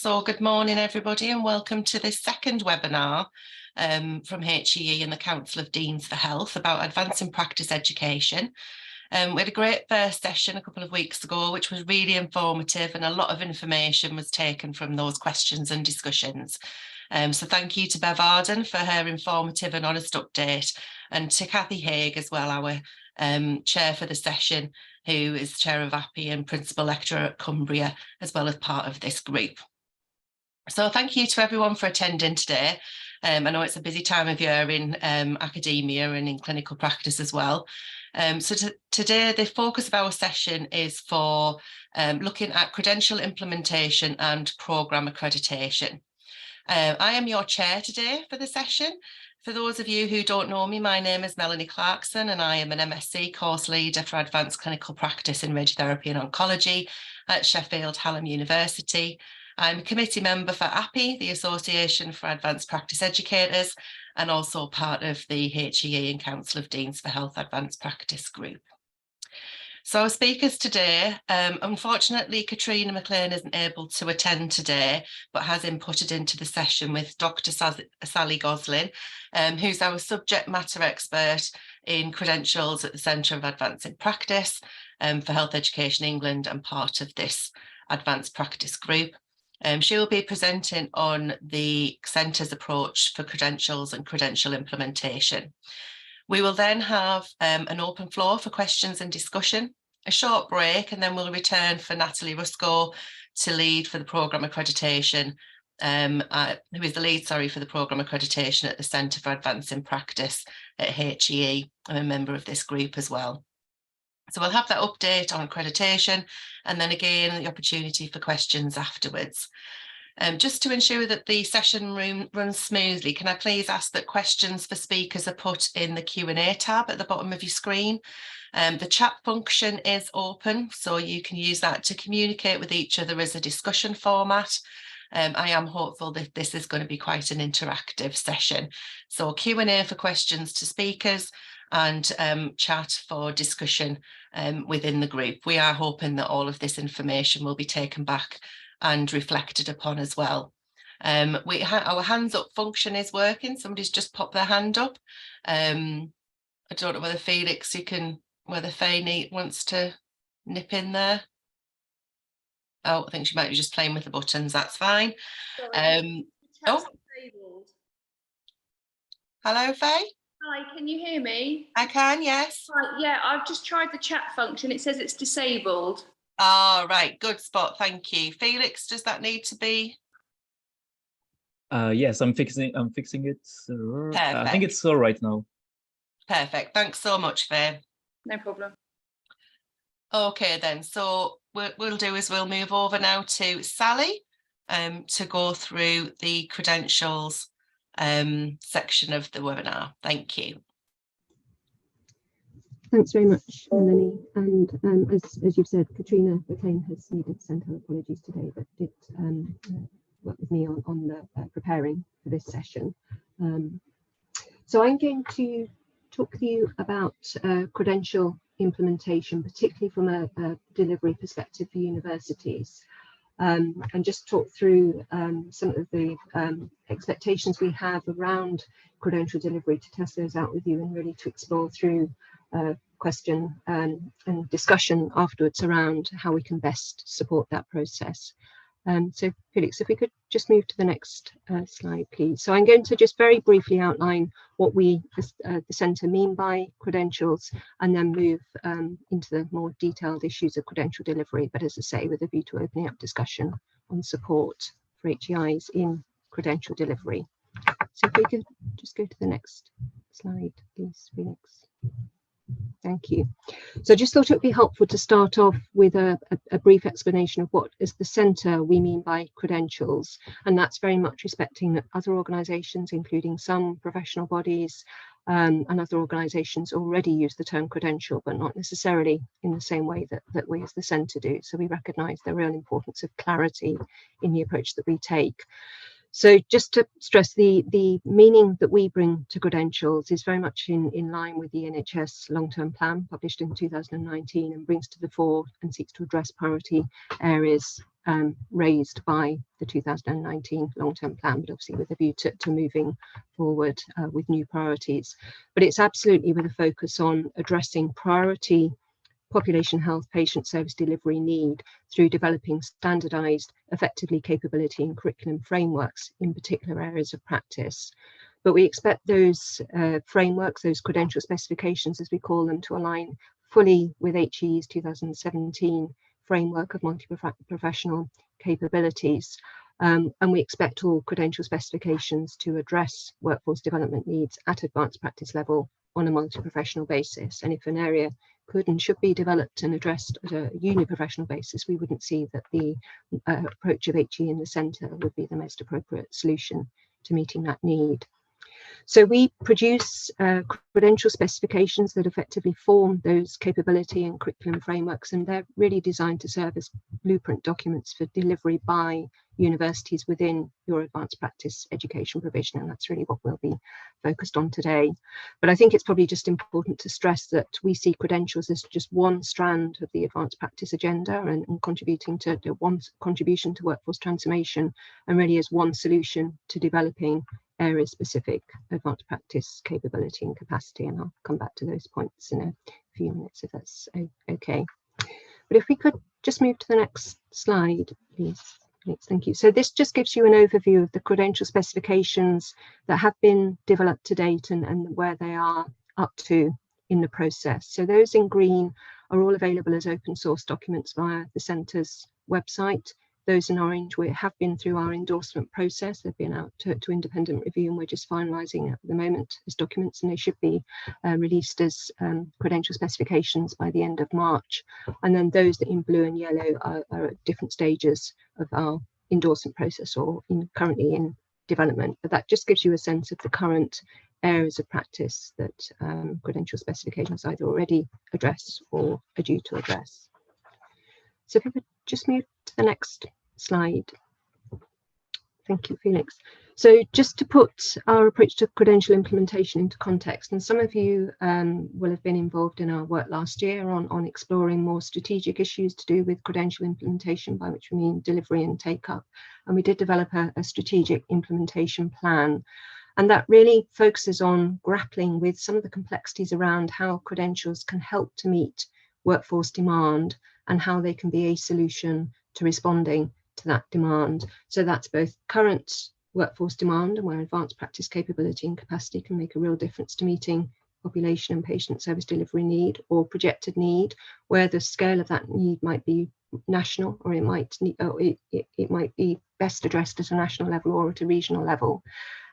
So good morning everybody and welcome to this second webinar from HEE and the Council of Deans for Health about advancing practice education. We had a great first session a couple of weeks ago which was really informative, and a lot of information was taken from those questions and discussions. So thank you to Bev Arden for her informative and honest update, and to Cathy Haig as well, our chair for the session, who is chair of API and principal lecturer at Cumbria, as well as part of this group. So thank you to everyone for attending today. I know it's a busy time of year in academia and in clinical practice as well. Today, the focus of our session is for looking at credential implementation and programme accreditation. I am your chair today for the session. For those of you who don't know me, my name is Melanie Clarkson and I am an MSc course leader for advanced clinical practice in radiotherapy and oncology at Sheffield Hallam University. I'm a committee member for API, the Association for Advanced Practice Educators, and also part of the HEE and Council of Deans for Health Advanced Practice group. So our speakers today, unfortunately, Katrina McLean isn't able to attend today, but has inputted into the session with Dr. Sally Gosling, who's our subject matter expert in credentials at the Centre of Advancing Practice for Health Education England and part of this advanced practice group. She will be presenting on the Centre's approach for credentials and credential implementation. We will then have an open floor for questions and discussion, a short break, and then we'll return for Natalie Ruscoe to lead for the programme accreditation, who is the lead, for the programme accreditation at the Centre for Advancing Practice at HEE. I'm a member of this group as well. So we'll have that update on accreditation, and then again the opportunity for questions afterwards. Just to ensure that the session runs smoothly, can I please ask that questions for speakers are put in the Q&A tab at the bottom of your screen. The chat function is open, so you can use that to communicate with each other as a discussion format. I am hopeful that this is going to be quite an interactive session. So Q&A for questions to speakers, and chat for discussion within the group. We are hoping that all of this information will be taken back and reflected upon as well. Our hands up function is working. Somebody's just popped their hand up. I don't know whether Felix, whether Faye wants to nip in there. Oh, I think she might be just playing with the buttons. That's fine. Oh. Hello, Faye. Hi, can you hear me? I can, yes. Right, yeah, I've just tried the chat function. It says it's disabled. Oh, right, good spot, thank you. Felix, does that need to be? Yes, I'm fixing it. I think it's all right now. Perfect, thanks so much, Faye. No problem. Okay then, so what we'll do is we'll move over now to Sally to go through the credentials section of the webinar. Thank you. Thanks very much, Melanie. And as you've said, Katrina McLean has needed to send her apologies today, but did work with me on the preparing for this session. So I'm going to talk to you about credential implementation, particularly from a delivery perspective for universities. And just talk through some of the expectations we have around credential delivery, to test those out with you and really to explore through question and discussion afterwards around how we can best support that process. So Felix, if we could just move to the next slide, please. So I'm going to just very briefly outline what we, the Centre, mean by credentials, and then move into the more detailed issues of credential delivery, but as I say, with a view to opening up discussion on support for HEIs in credential delivery. So if we could just go to the next slide, please, Felix. Thank you. So I just thought it would be helpful to start off with a brief explanation of what as the Centre we mean by credentials, and that's very much respecting that other organisations, including some professional bodies and other organisations, already use the term credential, but not necessarily in the same way that we as the Centre do. So we recognise the real importance of clarity in the approach that we take. So just to stress, the meaning that we bring to credentials is very much in line with the NHS long-term plan published in 2019, and brings to the fore and seeks to address priority areas raised by the 2019 long-term plan, but obviously with a view to moving forward with new priorities. But it's absolutely with a focus on addressing priority population health patient service delivery need through developing standardised, effectively capability and curriculum frameworks in particular areas of practice. But we expect those frameworks, those credential specifications, as we call them, to align fully with HE's 2017 framework of multi-professional capabilities. And we expect all credential specifications to address workforce development needs at advanced practice level on a multi-professional basis. And if an area could and should be developed and addressed at a uni-professional basis, we wouldn't see that the approach of HE in the centre would be the most appropriate solution to meeting that need. So we produce credential specifications that effectively form those capability and curriculum frameworks, and they're really designed to serve as blueprint documents for delivery by universities within your advanced practice education provision, and that's really what we'll be focused on today. But I think it's probably just important to stress that we see credentials as just one strand of the advanced practice agenda and contributing to one contribution to workforce transformation, and really as one solution to developing area specific advanced practice capability and capacity, and I'll come back to those points in a few minutes if that's okay. But if we could just move to the next slide, please. Thank you. So this just gives you an overview of the credential specifications that have been developed to date and where they are up to in the process. So those in green are all available as open source documents via the centre's website. Those in orange have been through our endorsement process. They've been out to independent review, and we're just finalising at the moment as documents, and they should be released as credential specifications by the end of March. And then those that in blue and yellow are at different stages of our endorsement process or currently in development. But that just gives you a sense of the current areas of practice that credential specifications either already address or are due to address. So if we could just move to the next slide. Thank you, Felix. So just to put our approach to credential implementation into context, and some of you will have been involved in our work last year on exploring more strategic issues to do with credential implementation, by which we mean delivery and take-up. And we did develop a strategic implementation plan. And that really focuses on grappling with some of the complexities around how credentials can help to meet workforce demand and how they can be a solution to responding to that demand. So that's both current workforce demand, and where advanced practice capability and capacity can make a real difference to meeting population and patient service delivery need, or projected need, where the scale of that need might be national, or it might be best addressed at a national level or at a regional level.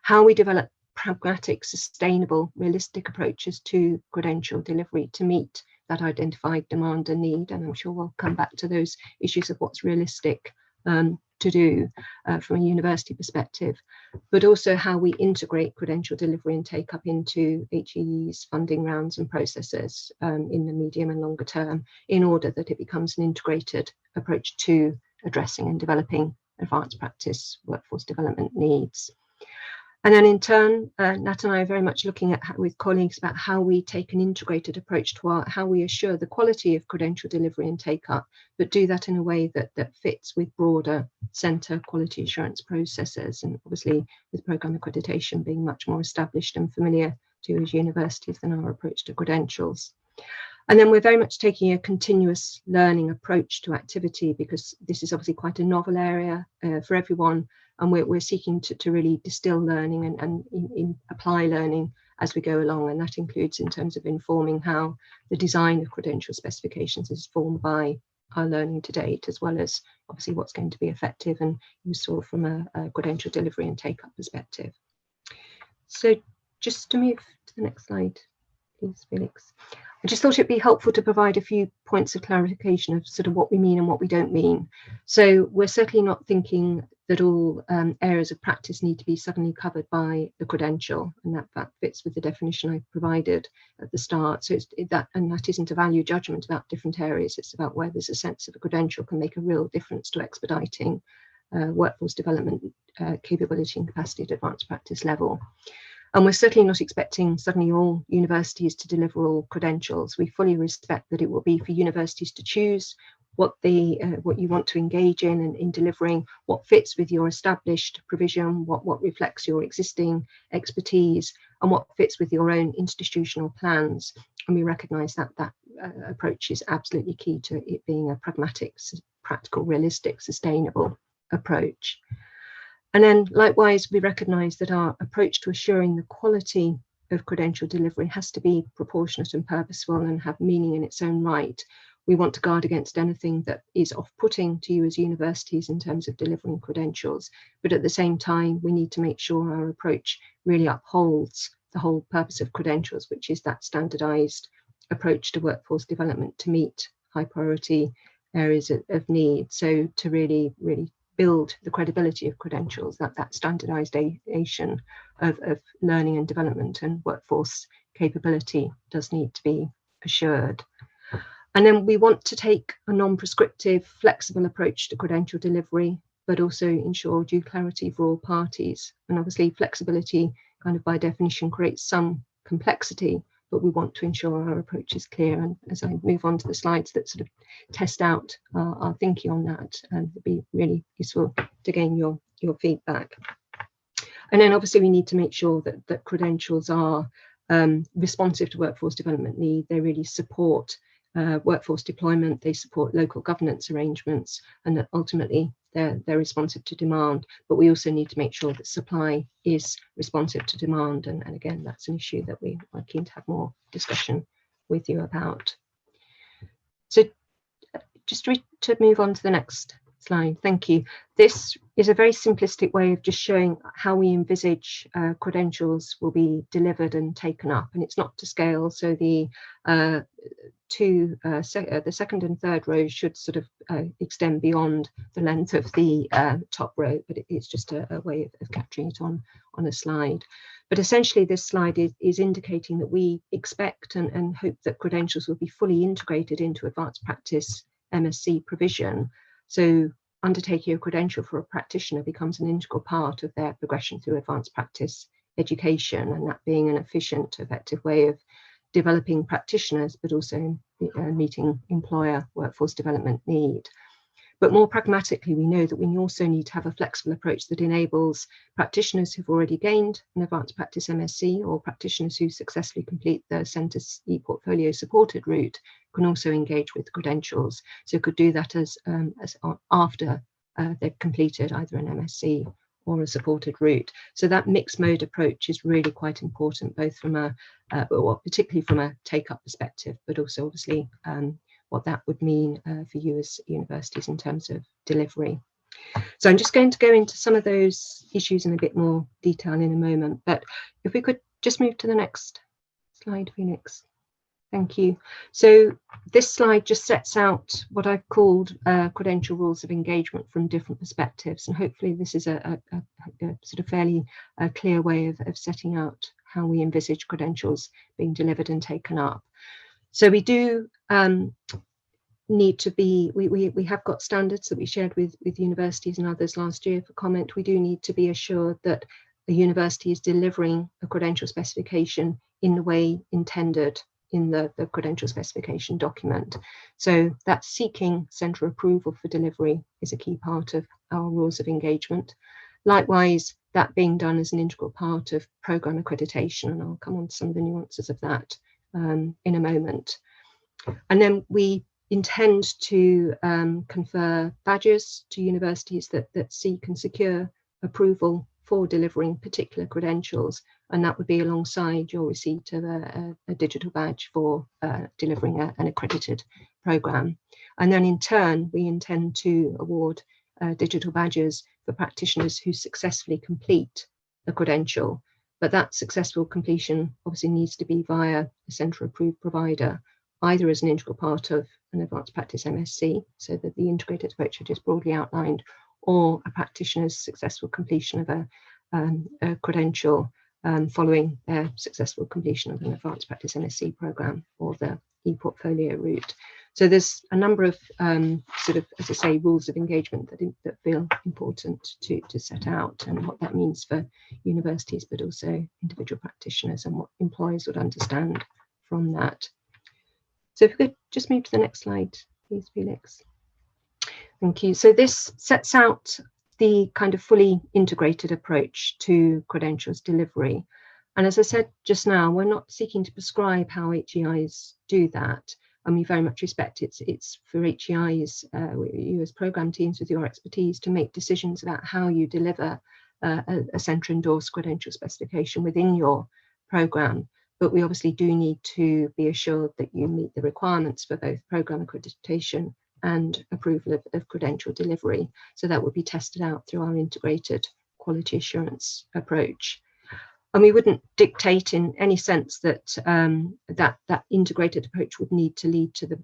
How we develop pragmatic, sustainable, realistic approaches to credential delivery to meet that identified demand and need, and I'm sure we'll come back to those issues of what's realistic to do from a university perspective, but also how we integrate credential delivery and take up into HEE's funding rounds and processes in the medium and longer term, in order that it becomes an integrated approach to addressing and developing advanced practice workforce development needs. And then in turn, Nat and I are very much looking at with colleagues about how we take an integrated approach to how we assure the quality of credential delivery and take up, but do that in a way that fits with broader centre quality assurance processes, and obviously with programme accreditation being much more established and familiar to as universities than our approach to credentials. And then we're very much taking a continuous learning approach to activity, because this is obviously quite a novel area for everyone, and we're seeking to really distill learning and apply learning as we go along, and that includes in terms of informing how the design of credential specifications is formed by our learning to date, as well as obviously what's going to be effective and useful from a credential delivery and take-up perspective. So just to move to the next slide, please, Felix. I just thought it'd be helpful to provide a few points of clarification of sort of what we mean and what we don't mean. So we're certainly not thinking that all areas of practice need to be suddenly covered by the credential, and that fits with the definition I provided at the start. So that isn't a value judgment about different areas. It's about where there's a sense of a credential can make a real difference to expediting workforce development capability and capacity at advanced practice level. And we're certainly not expecting suddenly all universities to deliver all credentials. We fully respect that it will be for universities to choose what you want to engage in and in delivering, what fits with your established provision, what reflects your existing expertise, and what fits with your own institutional plans. And we recognise that approach is absolutely key to it being a pragmatic, practical, realistic, sustainable approach. And then likewise, we recognise that our approach to assuring the quality of credential delivery has to be proportionate and purposeful and have meaning in its own right. We want to guard against anything that is off-putting to you as universities in terms of delivering credentials, but at the same time, we need to make sure our approach really upholds the whole purpose of credentials, which is that standardised approach to workforce development to meet high priority areas of need. So to really build the credibility of credentials, that standardisation of learning and development and workforce capability does need to be assured. And then we want to take a non-prescriptive, flexible approach to credential delivery, but also ensure due clarity for all parties. And obviously flexibility kind of by definition creates some complexity, but we want to ensure our approach is clear. And as I move on to the slides that sort of test out our thinking on that, it'd be really useful to gain your feedback. And then obviously we need to make sure that credentials are responsive to workforce development need. They really support workforce deployment, they support local governance arrangements, and that ultimately they're responsive to demand. But we also need to make sure that supply is responsive to demand. And again, that's an issue that we are keen to have more discussion with you about. So just to move on to the next slide, thank you. This is a very simplistic way of just showing how we envisage credentials will be delivered and taken up, and it's not to scale. So the the second and third rows should sort of extend beyond the length of the top row, but it's just a way of capturing it on a slide. But essentially this slide is indicating that we expect and hope that credentials will be fully integrated into advanced practice MSc provision. So undertaking a credential for a practitioner becomes an integral part of their progression through advanced practice education, and that being an efficient, effective way of developing practitioners, but also meeting employer workforce development need. But more pragmatically, we know that we also need to have a flexible approach that enables practitioners who've already gained an advanced practice MSc, or practitioners who successfully complete the centre's e-portfolio supported route, can also engage with credentials. So could do that as after they've completed either an MSc or a supported route. So that mixed mode approach is really quite important, both from particularly from a take-up perspective, but also obviously what that would mean for you as universities in terms of delivery. So I'm just going to go into some of those issues in a bit more detail in a moment, but if we could just move to the next slide, Phoenix. Thank you. So this slide just sets out what I've called credential rules of engagement from different perspectives, and hopefully this is a sort of fairly clear way of setting out how we envisage credentials being delivered and taken up. So we do need to be, we have got standards that we shared with universities and others last year for comment. We do need to be assured that a university is delivering a credential specification in the way intended in the credential specification document. So that seeking centre approval for delivery is a key part of our rules of engagement. Likewise, that being done as an integral part of programme accreditation, and I'll come on to some of the nuances of that in a moment. And then we intend to confer badges to universities that seek and secure approval for delivering particular credentials, and that would be alongside your receipt of a digital badge for delivering an accredited programme. And then in turn, we intend to award digital badges for practitioners who successfully complete a credential, but that successful completion obviously needs to be via a centre approved provider, either as an integral part of an advanced practice MSc, so that the integrated approach I just broadly outlined, or a practitioner's successful completion of a credential following their successful completion of an advanced practice MSc programme or the e-portfolio route. So there's a number of sort of, as I say, rules of engagement that feel important to set out, and what that means for universities, but also individual practitioners, and what employers would understand from that. So if we could just move to the next slide, please, Felix. Thank you. So this sets out the kind of fully integrated approach to credentials delivery. And as I said just now, we're not seeking to prescribe how HEIs do that. And we very much respect it's for HEIs, you as programme teams with your expertise, to make decisions about how you deliver a centre endorsed credential specification within your programme. But we obviously do need to be assured that you meet the requirements for both programme accreditation and approval of credential delivery. So that will be tested out through our integrated quality assurance approach. And we wouldn't dictate in any sense that that integrated approach would need to lead to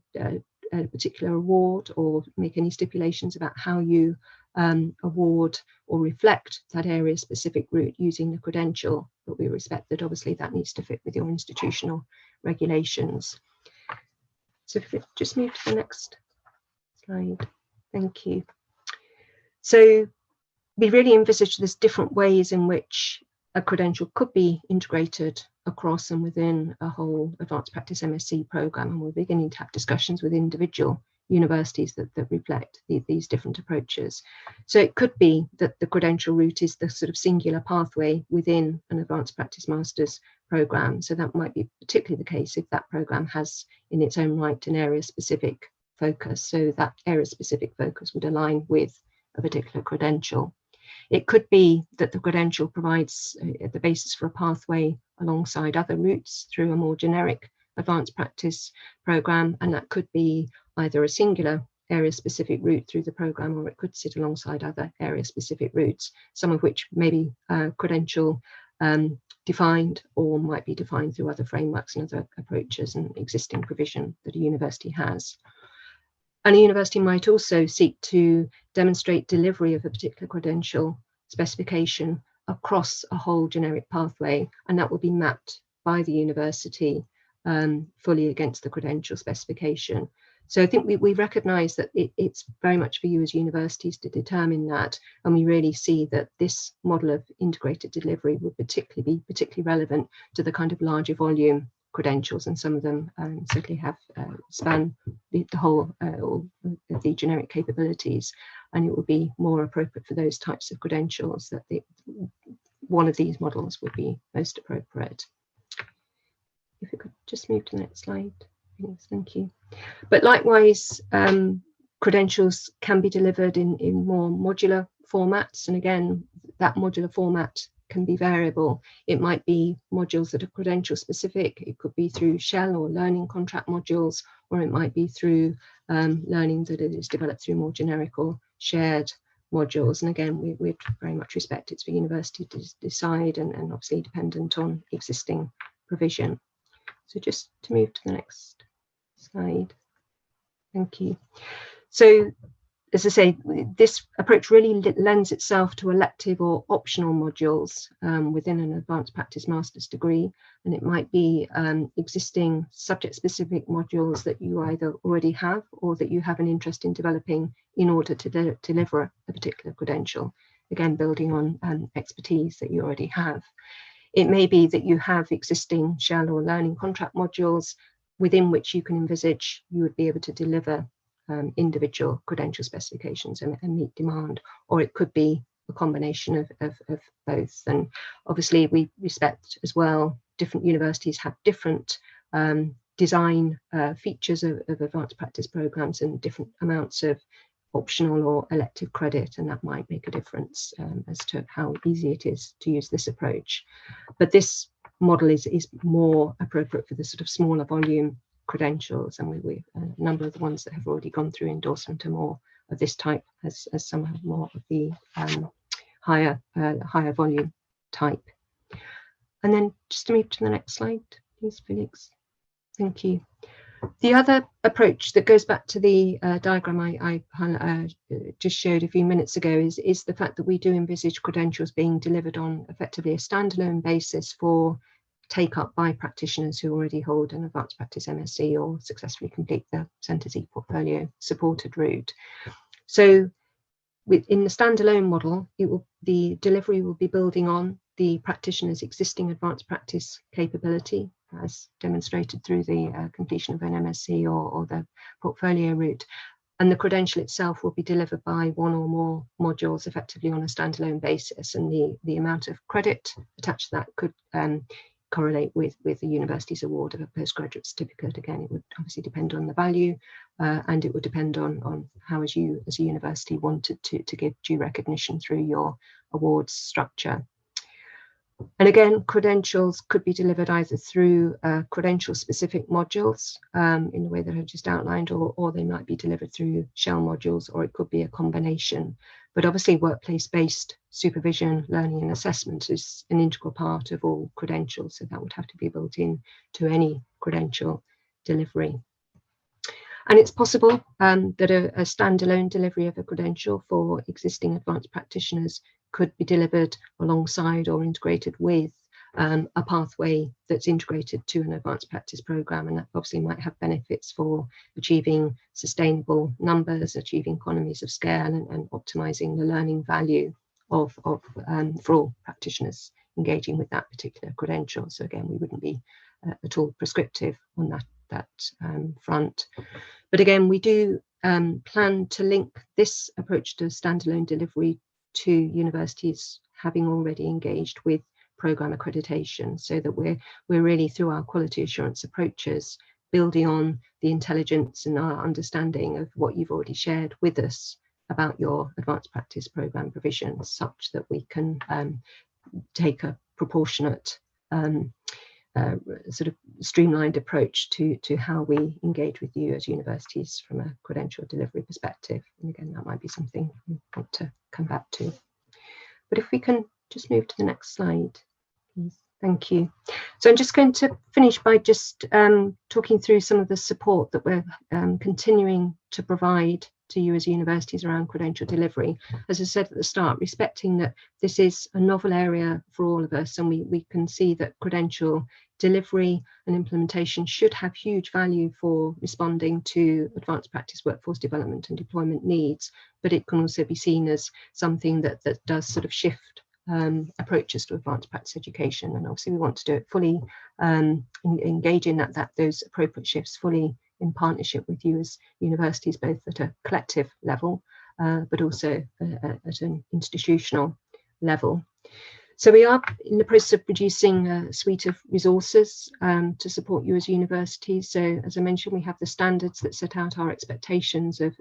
a particular award, or make any stipulations about how you award or reflect that area specific route using the credential. But we respect that obviously that needs to fit with your institutional regulations. So if we just move to the next slide. Thank you. So we really envisage there's different ways in which a credential could be integrated across and within a whole advanced practice MSc programme, and we're beginning to have discussions with individual universities that reflect these different approaches. So it could be that the credential route is the sort of singular pathway within an advanced practice master's programme. So that might be particularly the case if that programme has in its own right an area specific focus. So that area specific focus would align with a particular credential. It could be that the credential provides the basis for a pathway alongside other routes through a more generic advanced practice programme, and that could be either a singular area specific route through the programme, or it could sit alongside other area specific routes, some of which may be credential defined or might be defined through other frameworks and other approaches and existing provision that a university has. And a university might also seek to demonstrate delivery of a particular credential specification across a whole generic pathway, and that will be mapped by the university fully against the credential specification. So I think we recognise that it's very much for you as universities to determine that, and we really see that this model of integrated delivery would be particularly relevant to the kind of larger volume credentials, and some of them certainly have span the whole of the generic capabilities, and it would be more appropriate for those types of credentials that one of these models would be most appropriate. If we could just move to the next slide. Yes, thank you. But likewise, credentials can be delivered in more modular formats, and again, that modular format can be variable. It might be modules that are credential specific. It could be through shell or learning contract modules, or it might be through learning that it is developed through more generic or shared modules. And again, we'd very much respect it's for university to decide, and obviously dependent on existing provision. So just to move to the next slide. Thank you. So, as I say, this approach really lends itself to elective or optional modules within an advanced practice master's degree, and it might be existing subject-specific modules that you either already have or that you have an interest in developing in order to deliver a particular credential, again building on expertise that you already have. It may be that you have existing shell or learning contract modules within which you can envisage you would be able to deliver individual credential specifications and meet demand, or it could be a combination of both. And obviously we respect as well, different universities have different design features of advanced practice programs and different amounts of optional or elective credit, and that might make a difference as to how easy it is to use this approach. But this model is more appropriate for the sort of smaller volume credentials, and we a number of the ones that have already gone through endorsement are more of this type, as some have more of the higher volume type. And then just to move to the next slide, please, Felix. Thank you. The other approach that goes back to the diagram I just showed a few minutes ago is the fact that we do envisage credentials being delivered on effectively a standalone basis for take up by practitioners who already hold an advanced practice MSc or successfully complete the Centres e-portfolio supported route. So in the standalone model, the delivery will be building on the practitioner's existing advanced practice capability, as demonstrated through the completion of an MSc or the portfolio route. And the credential itself will be delivered by one or more modules effectively on a standalone basis. And the amount of credit attached to that could correlate with the university's award of a postgraduate certificate. Again, it would obviously depend on the value, and it would depend on how, as you as a university wanted to give due recognition through your awards structure. And again, credentials could be delivered either through credential-specific modules in the way that I just outlined, or they might be delivered through shell modules, or it could be a combination. But obviously, workplace-based supervision, learning and assessment is an integral part of all credentials, so that would have to be built in to any credential delivery. And it's possible that a standalone delivery of a credential for existing advanced practitioners could be delivered alongside or integrated with a pathway that's integrated to an advanced practice programme, and that obviously might have benefits for achieving sustainable numbers, achieving economies of scale, and optimising the learning value for all practitioners engaging with that particular credential. So again, we wouldn't be at all prescriptive on that front. But again, we do plan to link this approach to standalone delivery to universities having already engaged with programme accreditation, so that we're really, through our quality assurance approaches, building on the intelligence and our understanding of what you've already shared with us about your advanced practice programme provision, such that we can take a proportionate sort of streamlined approach to how we engage with you as universities from a credential delivery perspective. And again, that might be something we want to come back to. But if we can just move to the next slide, please. Thank you. So I'm just going to finish by just talking through some of the support that we're continuing to provide to you as universities around credential delivery. As I said at the start, respecting that this is a novel area for all of us, and we can see that credential delivery and implementation should have huge value for responding to advanced practice workforce development and deployment needs, but it can also be seen as something that does sort of shift approaches to advanced practice education. And obviously we want to do it fully, engage in those appropriate shifts fully in partnership with you as universities, both at a collective level, but also at an institutional level. So we are in the process of producing a suite of resources to support you as universities. So as I mentioned, we have the standards that set out our expectations of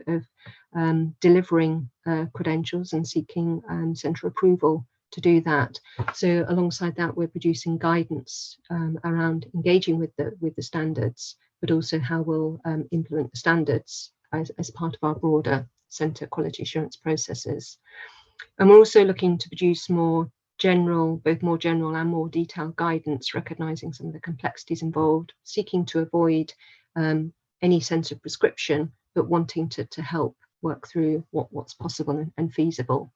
delivering credentials and seeking central approval to do that. So alongside that, we're producing guidance around engaging with the standards, but also how we'll implement the standards as part of our broader centre quality assurance processes. And we're also looking to produce both more general and more detailed guidance, recognising some of the complexities involved, seeking to avoid any sense of prescription, but wanting to help work through what's possible and feasible.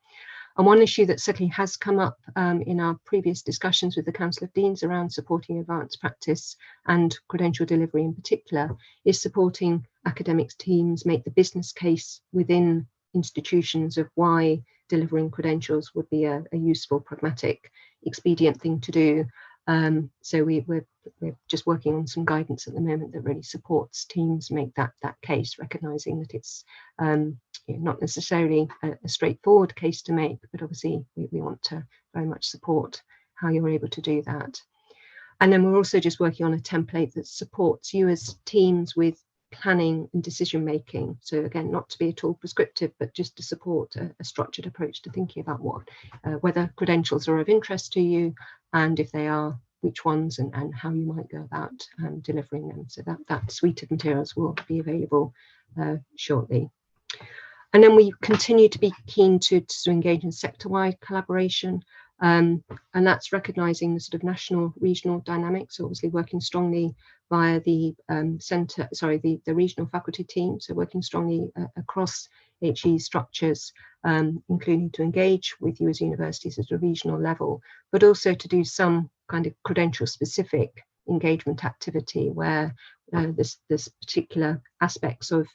And one issue that certainly has come up in our previous discussions with the Council of Deans around supporting advanced practice and credential delivery in particular is supporting academics teams make the business case within institutions of why delivering credentials would be a useful, pragmatic, expedient thing to do. So we're just working on some guidance at the moment that really supports teams make that case, recognising that it's not necessarily a straightforward case to make, but obviously we want to very much support how you're able to do that. And then we're also just working on a template that supports you as teams with planning and decision making. So again, not to be at all prescriptive, but just to support a structured approach to thinking about whether credentials are of interest to you, and if they are, which ones, and how you might go about delivering them. So that suite of materials will be available shortly. And then we continue to be keen to engage in sector-wide collaboration, and that's recognising the sort of national, regional dynamics, obviously working strongly via the the regional faculty team, so working strongly across HE structures, including to engage with you as universities at a regional level, but also to do some kind of credential-specific engagement activity where there's particular aspects of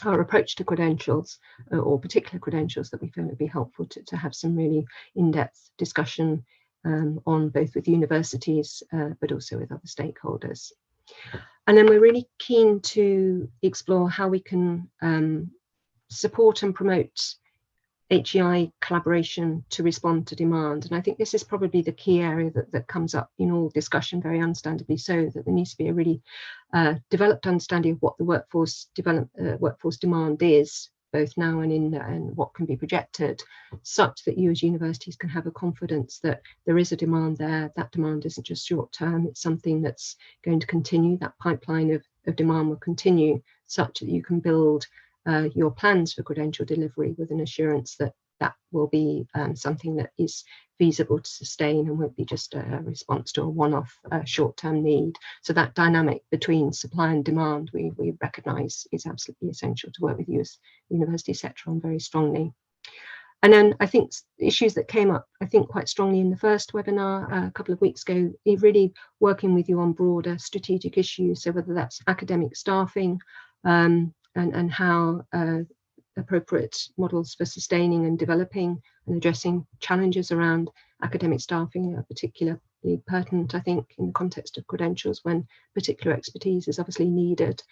our approach to credentials or particular credentials that we feel would be helpful to have some really in-depth discussion on, both with universities but also with other stakeholders. And then we're really keen to explore how we can support and promote HEI collaboration to respond to demand. And I think this is probably the key area that comes up in all discussion, very understandably so, that there needs to be a really developed understanding of what the workforce demand is, both now and what can be projected, such that you as universities can have a confidence that there is a demand there. That demand isn't just short term, it's something that's going to continue. That pipeline of demand will continue, such that you can build your plans for credential delivery with an assurance that that will be something that is feasible to sustain and won't be just a response to a one-off short-term need. So that dynamic between supply and demand we recognise is absolutely essential to work with you as university sector on very strongly. And then I think issues that came up, I think, quite strongly in the first webinar a couple of weeks ago, really working with you on broader strategic issues. So whether that's academic staffing, and how appropriate models for sustaining and developing and addressing challenges around academic staffing are particularly pertinent, I think, in the context of credentials, when particular expertise is obviously needed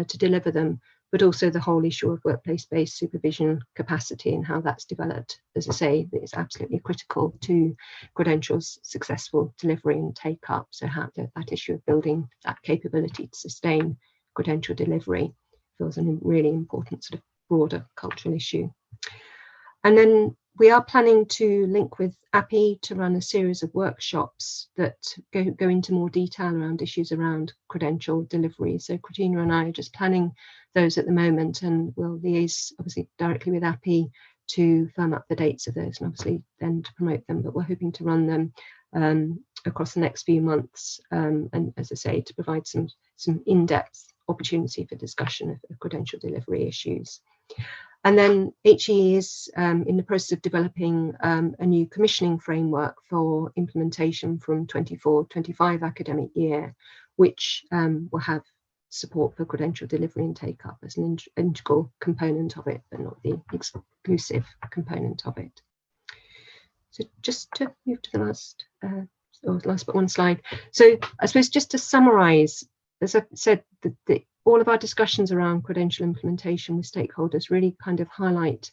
to deliver them, but also the whole issue of workplace-based supervision capacity and how that's developed. As I say, it's absolutely critical to credentials' successful delivery and take-up. So how that issue of building that capability to sustain credential delivery feels a really important sort of broader cultural issue. And then we are planning to link with API to run a series of workshops that go into more detail around issues around credential delivery. So Katrina and I are just planning those at the moment, and we'll liaise obviously directly with API to firm up the dates of those and obviously then to promote them, but we're hoping to run them across the next few months, and as I say, to provide some in-depth opportunity for discussion of credential delivery issues. And then HE is in the process of developing a new commissioning framework for implementation from 24-25 academic year, which will have support for credential delivery and take-up as an integral component of it, but not the exclusive component of it. So just to move to the last but one slide. So I suppose just to summarise, as I've said, all of our discussions around credential implementation with stakeholders really kind of highlight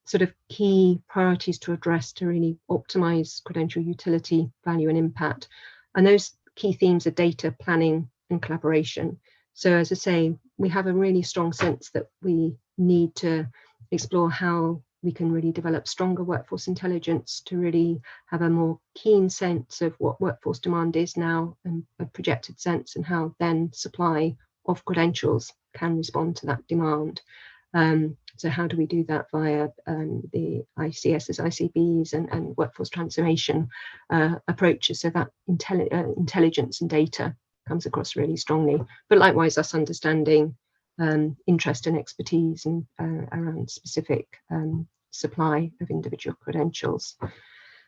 sort of key priorities to address to really optimise credential utility, value and impact. And those key themes are data, planning and collaboration. So as I say, we have a really strong sense that we need to explore how we can really develop stronger workforce intelligence to really have a more keen sense of what workforce demand is now and a projected sense, and how then supply of credentials can respond to that demand. So how do we do that via the ICSs, ICBs and workforce transformation approaches, so that intelligence and data comes across really strongly, but likewise us understanding interest and expertise and around specific supply of individual credentials.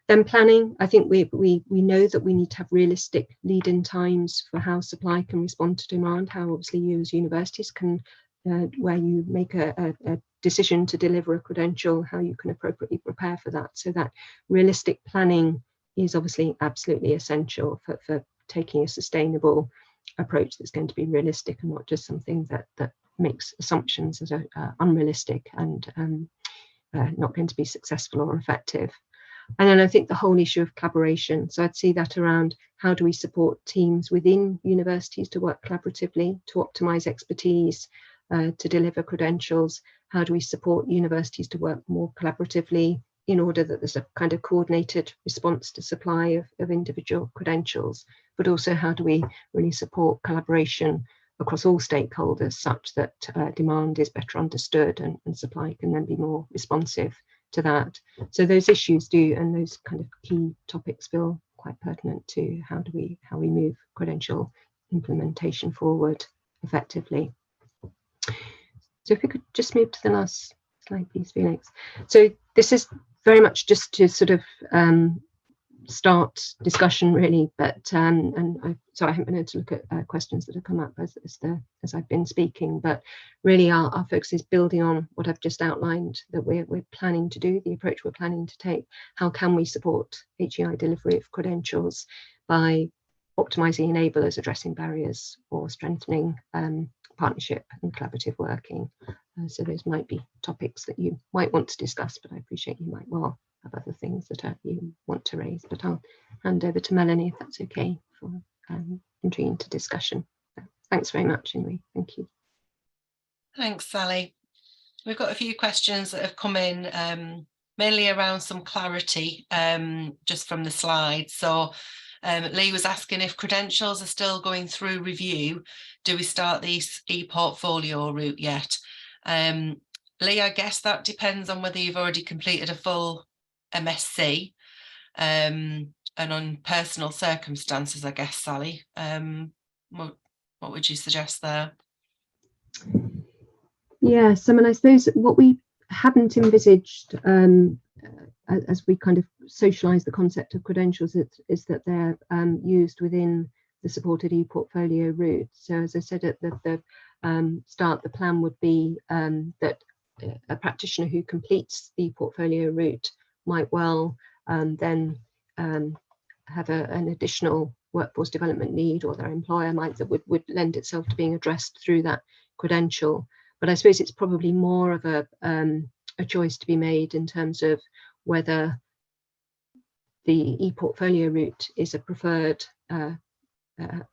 Then planning, I think we know that we need to have realistic lead-in times for how supply can respond to demand, how obviously you as universities can, where you make a decision to deliver a credential, how you can appropriately prepare for that. So that realistic planning is obviously absolutely essential for taking a sustainable approach that's going to be realistic and not just something that makes assumptions that are unrealistic and not going to be successful or effective. And then I think the whole issue of collaboration. So I'd see that around how do we support teams within universities to work collaboratively, to optimise expertise, to deliver credentials? How do we support universities to work more collaboratively in order that there's a kind of coordinated response to supply of individual credentials? But also how do we really support collaboration across all stakeholders such that demand is better understood and supply can then be more responsive to that? So those issues do, and those kind of key topics feel quite pertinent to how we move credential implementation forward effectively. So if we could just move to the last slide, please, Felix. So this is very much just to sort of start discussion really, but so I haven't been able to look at questions that have come up as I've been speaking, but really our focus is building on what I've just outlined that we're planning to do, the approach we're planning to take. How can we support HEI delivery of credentials by optimising enablers, addressing barriers, or strengthening partnership and collaborative working. So those might be topics that you might want to discuss, but I appreciate you might well have other things that you want to raise. But I'll hand over to Melanie, if that's okay, for entry into discussion. Thanks very much, anyway. Thank you. Thanks, Sally. We've got a few questions that have come in, mainly around some clarity just from the slides. So Lee was asking if credentials are still going through review. Do we start the e-portfolio route yet? Lee, I guess that depends on whether you've already completed a full MSc and on personal circumstances, I guess, Sally. What would you suggest there? Yes, I mean, I suppose what we hadn't envisaged as we kind of socialise the concept of credentials is that they're used within the supported e-portfolio route. So as I said at the start, the plan would be that a practitioner who completes the portfolio route might well then have an additional workforce development need, or their employer might that would lend itself to being addressed through that credential. But I suppose it's probably more of a choice to be made in terms of whether the e-portfolio route is a preferred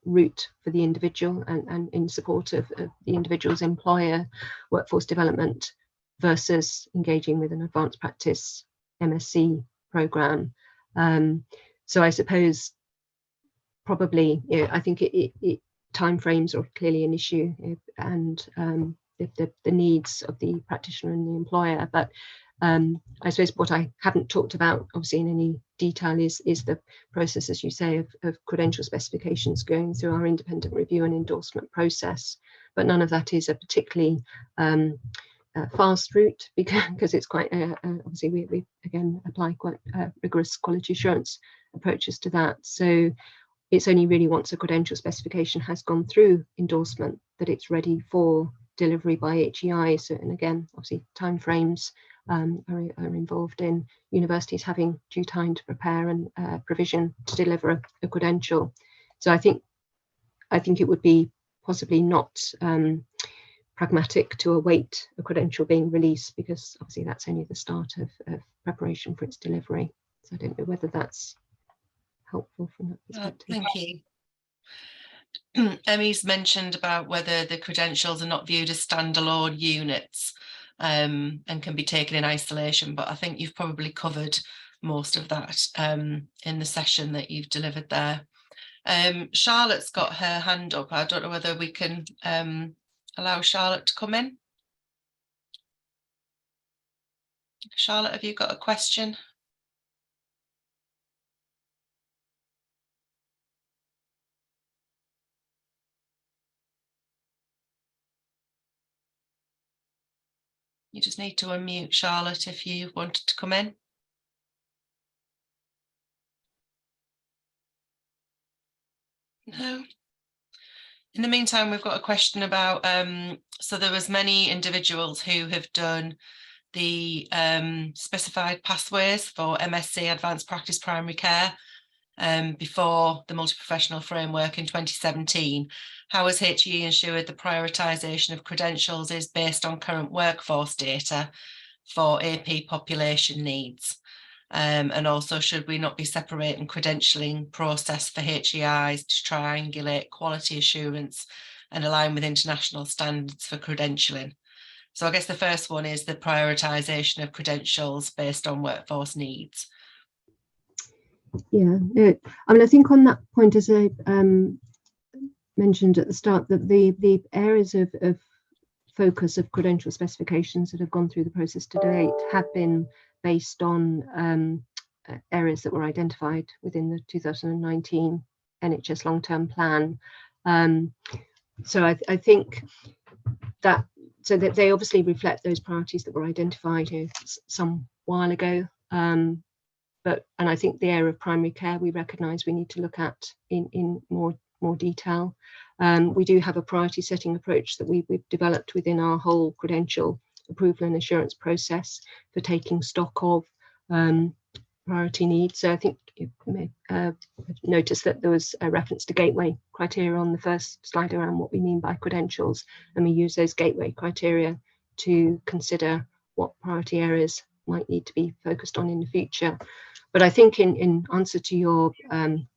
route for the individual and in support of the individual's employer workforce development versus engaging with an advanced practice MSc programme. So I suppose probably, I think timeframes are clearly an issue, and the needs of the practitioner and the employer. But I suppose what I haven't talked about, obviously, in any detail is the process, as you say, of credential specifications going through our independent review and endorsement process. But none of that is a particularly fast route, because it's quite obviously we again apply quite rigorous quality assurance approaches to that. So it's only really once a credential specification has gone through endorsement that it's ready for delivery by HEI. So, and again, obviously timeframes are involved in universities having due time to prepare and provision to deliver a credential. So I think it would be possibly not pragmatic to await a credential being released, because obviously that's only the start of preparation for its delivery. So I don't know whether that's helpful from that perspective. Thank you. Emmy's mentioned about whether the credentials are not viewed as standalone units and can be taken in isolation, but I think you've probably covered most of that in the session that you've delivered there. Charlotte's got her hand up. I don't know whether we can allow Charlotte to come in. Charlotte, have you got a question? You just need to unmute, Charlotte, if you wanted to come in. No. In the meantime, we've got a question about, so there was many individuals who have done the specified pathways for MSc Advanced Practice Primary Care before the multi-professional framework in 2017. How has HE ensured the prioritisation of credentials is based on current workforce data for AP population needs? And also, should we not be separating credentialing process for HEIs to triangulate quality assurance and align with international standards for credentialing? So I guess the first one is the prioritisation of credentials based on workforce needs. Yeah, I mean, I think on that point, as I mentioned at the start, that the areas of focus of credential specifications that have gone through the process to date have been based on areas that were identified within the 2019 NHS long-term plan. So I think that, so that they obviously reflect those priorities that were identified some while ago. And I think the area of primary care, we recognise we need to look at in more detail. We do have a priority setting approach that we've developed within our whole credential approval and assurance process for taking stock of priority needs. So I think you may notice that there was a reference to gateway criteria on the first slide around what we mean by credentials, and we use those gateway criteria to consider what priority areas might need to be focused on in the future. But I think in answer to your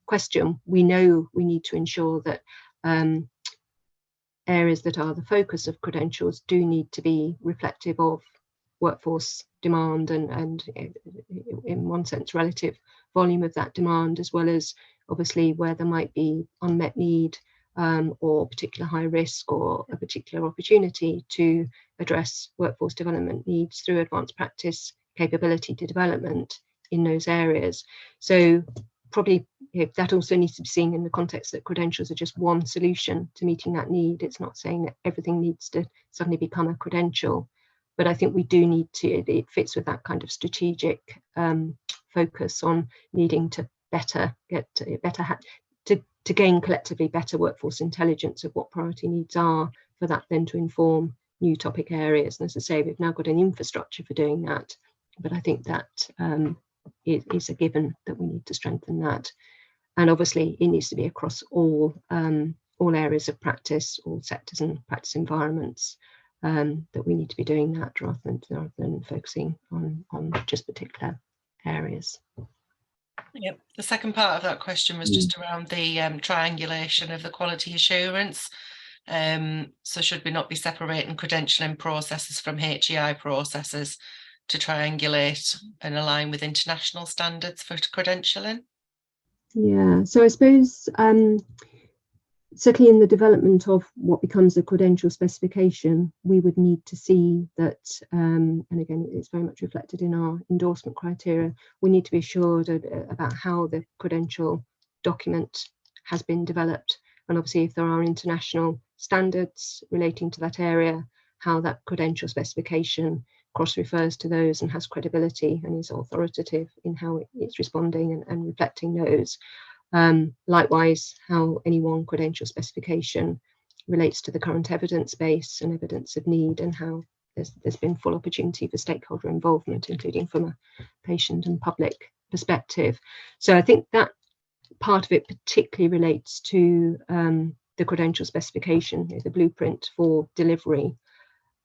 question, we know we need to ensure that areas that are the focus of credentials do need to be reflective of workforce demand and in one sense relative volume of that demand, as well as obviously where there might be unmet need or particular high risk or a particular opportunity to address workforce development needs through advanced practice capability to development in those areas. So probably that also needs to be seen in the context that credentials are just one solution to meeting that need. It's not saying that everything needs to suddenly become a credential, but I think we do need to, it fits with that kind of strategic focus on needing to to gain collectively better workforce intelligence of what priority needs are, for that then to inform new topic areas. And as I say, we've now got an infrastructure for doing that, but I think that is a given that we need to strengthen that. And obviously it needs to be across all areas of practice, all sectors and practice environments, that we need to be doing that rather than focusing on just particular areas. Yep. The second part of that question was just around the triangulation of the quality assurance. So should we not be separating credentialing processes from HEI processes to triangulate and align with international standards for credentialing? Yeah, so I suppose certainly in the development of what becomes a credential specification, we would need to see that, and again, it's very much reflected in our endorsement criteria, we need to be assured about how the credential document has been developed. And obviously, if there are international standards relating to that area, how that credential specification cross-refers to those and has credibility and is authoritative in how it's responding and reflecting those. Likewise, how any one credential specification relates to the current evidence base and evidence of need, and how there's been full opportunity for stakeholder involvement, including from a patient and public perspective. So I think that part of it particularly relates to the credential specification, the blueprint for delivery.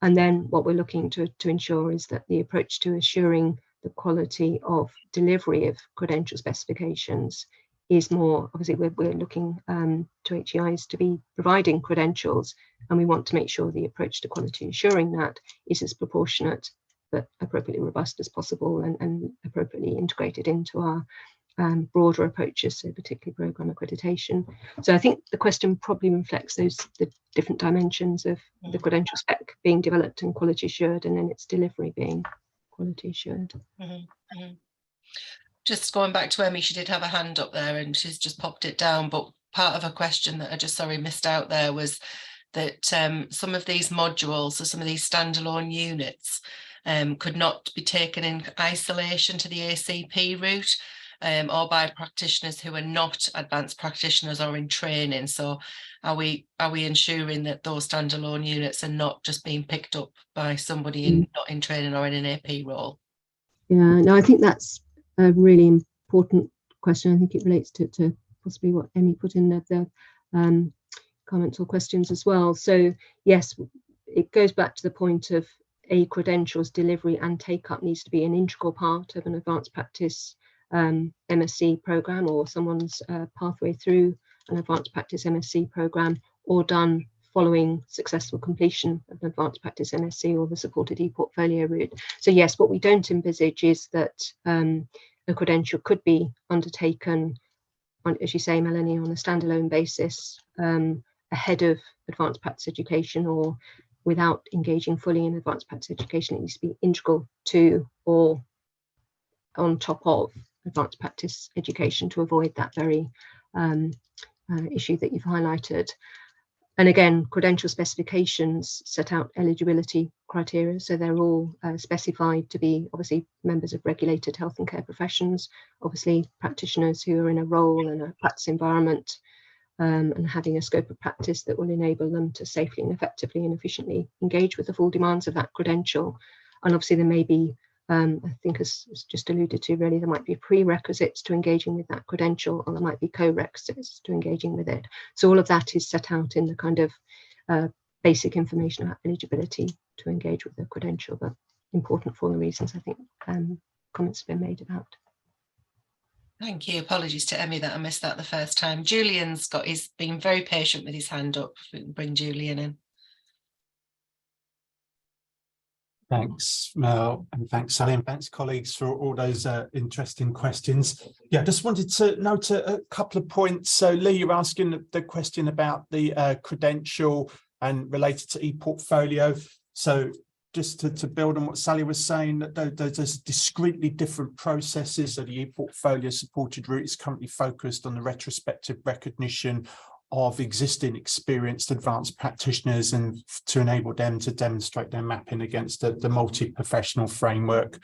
And then what we're looking to ensure is that the approach to assuring the quality of delivery of credential specifications is more, obviously we're looking to HEIs to be providing credentials, and we want to make sure the approach to quality ensuring that is as proportionate but appropriately robust as possible, and appropriately integrated into our broader approaches, so particularly programme accreditation. So I think the question probably reflects the different dimensions of the credential spec being developed and quality assured, and then its delivery being quality assured. Just going back to Emmy, she did have a hand up there and she's just popped it down, but part of a question that I just missed out there was that some of these modules or some of these standalone units could not be taken in isolation to the ACP route, or by practitioners who are not advanced practitioners or in training. So are we ensuring that those standalone units are not just being picked up by somebody not in training or in an AP role? Yeah, no, I think that's a really important question. I think it relates to possibly what Emmy put in the comments or questions as well. So yes, it goes back to the point of a credentials delivery and take up needs to be an integral part of an advanced practice MSc program, or someone's pathway through an advanced practice MSc program, or done following successful completion of an advanced practice MSc or the supported e-portfolio route. So yes, what we don't envisage is that a credential could be undertaken, as you say, Melanie, on a standalone basis ahead of advanced practice education, or without engaging fully in advanced practice education. It needs to be integral to or on top of advanced practice education to avoid that very issue that you've highlighted. And again, credential specifications set out eligibility criteria, so they're all specified to be obviously members of regulated health and care professions, obviously practitioners who are in a role and a practice environment, and having a scope of practice that will enable them to safely and effectively and efficiently engage with the full demands of that credential. And obviously there may be I think as just alluded to, really, there might be prerequisites to engaging with that credential, or there might be co-requisites to engaging with it. So all of that is set out in the kind of basic information about eligibility to engage with the credential, but important for the reasons I think comments have been made about. Thank you. Apologies to Emmy that I missed that the first time. Julian's he's been very patient with his hand up. If we can bring Julian in. Thanks, Mel, and thanks, Sally, and thanks, colleagues, for all those interesting questions. Yeah, just wanted to note a couple of points. So, Lee, you're asking the question about the credential and related to e-portfolio. So, just to build on what Sally was saying, that there's discretely different processes. So the e-portfolio supported route is currently focused on the retrospective recognition of existing experienced advanced practitioners and to enable them to demonstrate their mapping against the multi-professional framework.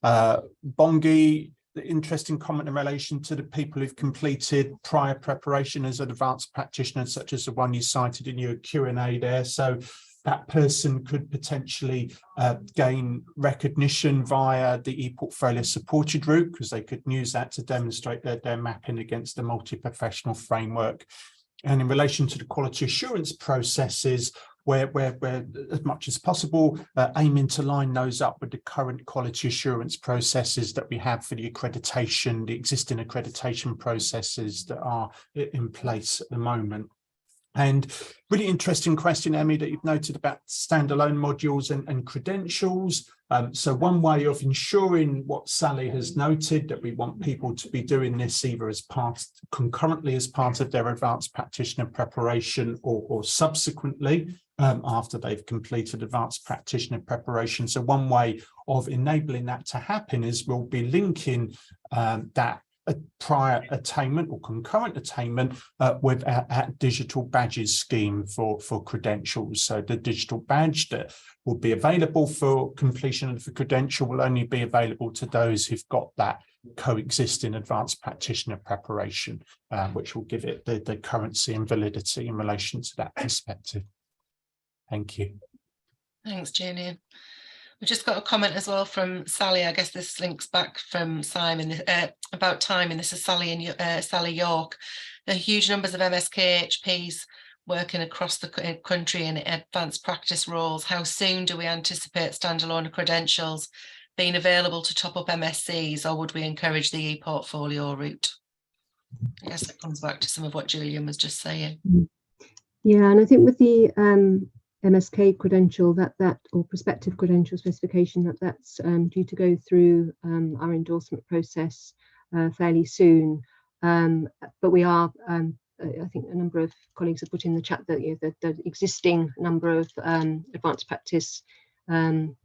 Bongi, the interesting comment in relation to the people who've completed prior preparation as an advanced practitioner, such as the one you cited in your Q&A there. So that person could potentially gain recognition via the e-portfolio supported route, because they could use that to demonstrate their mapping against the multi-professional framework. And in relation to the quality assurance processes, where as much as possible, aiming to line those up with the current quality assurance processes that we have for the accreditation, the existing accreditation processes that are in place at the moment. And really interesting question, Emmy, that you've noted about standalone modules and credentials. So one way of ensuring what Sally has noted, that we want people to be doing this either as concurrently as part of their advanced practitioner preparation or subsequently after they've completed advanced practitioner preparation. So one way of enabling that to happen is we'll be linking that a prior attainment or concurrent attainment with a digital badges scheme for credentials. So the digital badge that will be available for completion of the credential will only be available to those who've got that coexisting advanced practitioner preparation, which will give it the currency and validity in relation to that perspective. Thank you. Thanks, Julian. We've just got a comment as well from Sally. I guess this links back from Simon about timing. This is Sally and Sally York. There are huge numbers of MSK-HPs working across the country in advanced practice roles. How soon do we anticipate standalone credentials being available to top up MSCs, or would we encourage the e-portfolio route? I guess that comes back to some of what Julian was just saying. Yeah, and I think with the MSK credential, that or prospective credential specification, that's due to go through our endorsement process fairly soon. But we are, I think a number of colleagues have put in the chat that the existing number of advanced practice MSK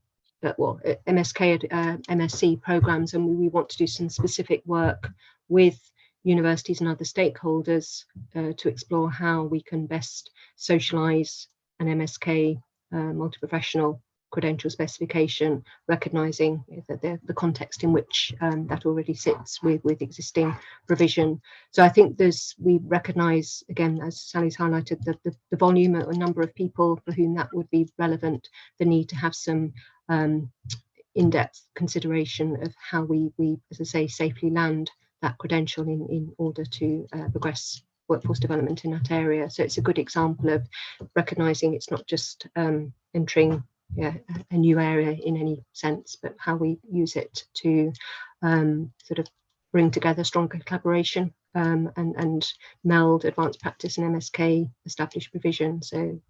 MSc programs, and we want to do some specific work with universities and other stakeholders to explore how we can best socialise an MSK multi-professional credential specification, recognising that the context in which that already sits with existing provision. So I think we recognise, again, as Sally's highlighted, the volume, a number of people for whom that would be relevant, the need to have some in-depth consideration of how we, as I say, safely land that credential in order to progress workforce development in that area. So it's a good example of recognising it's not just entering a new area in any sense, but how we use it to sort of bring together stronger collaboration and meld advanced practice and MSK established provision. So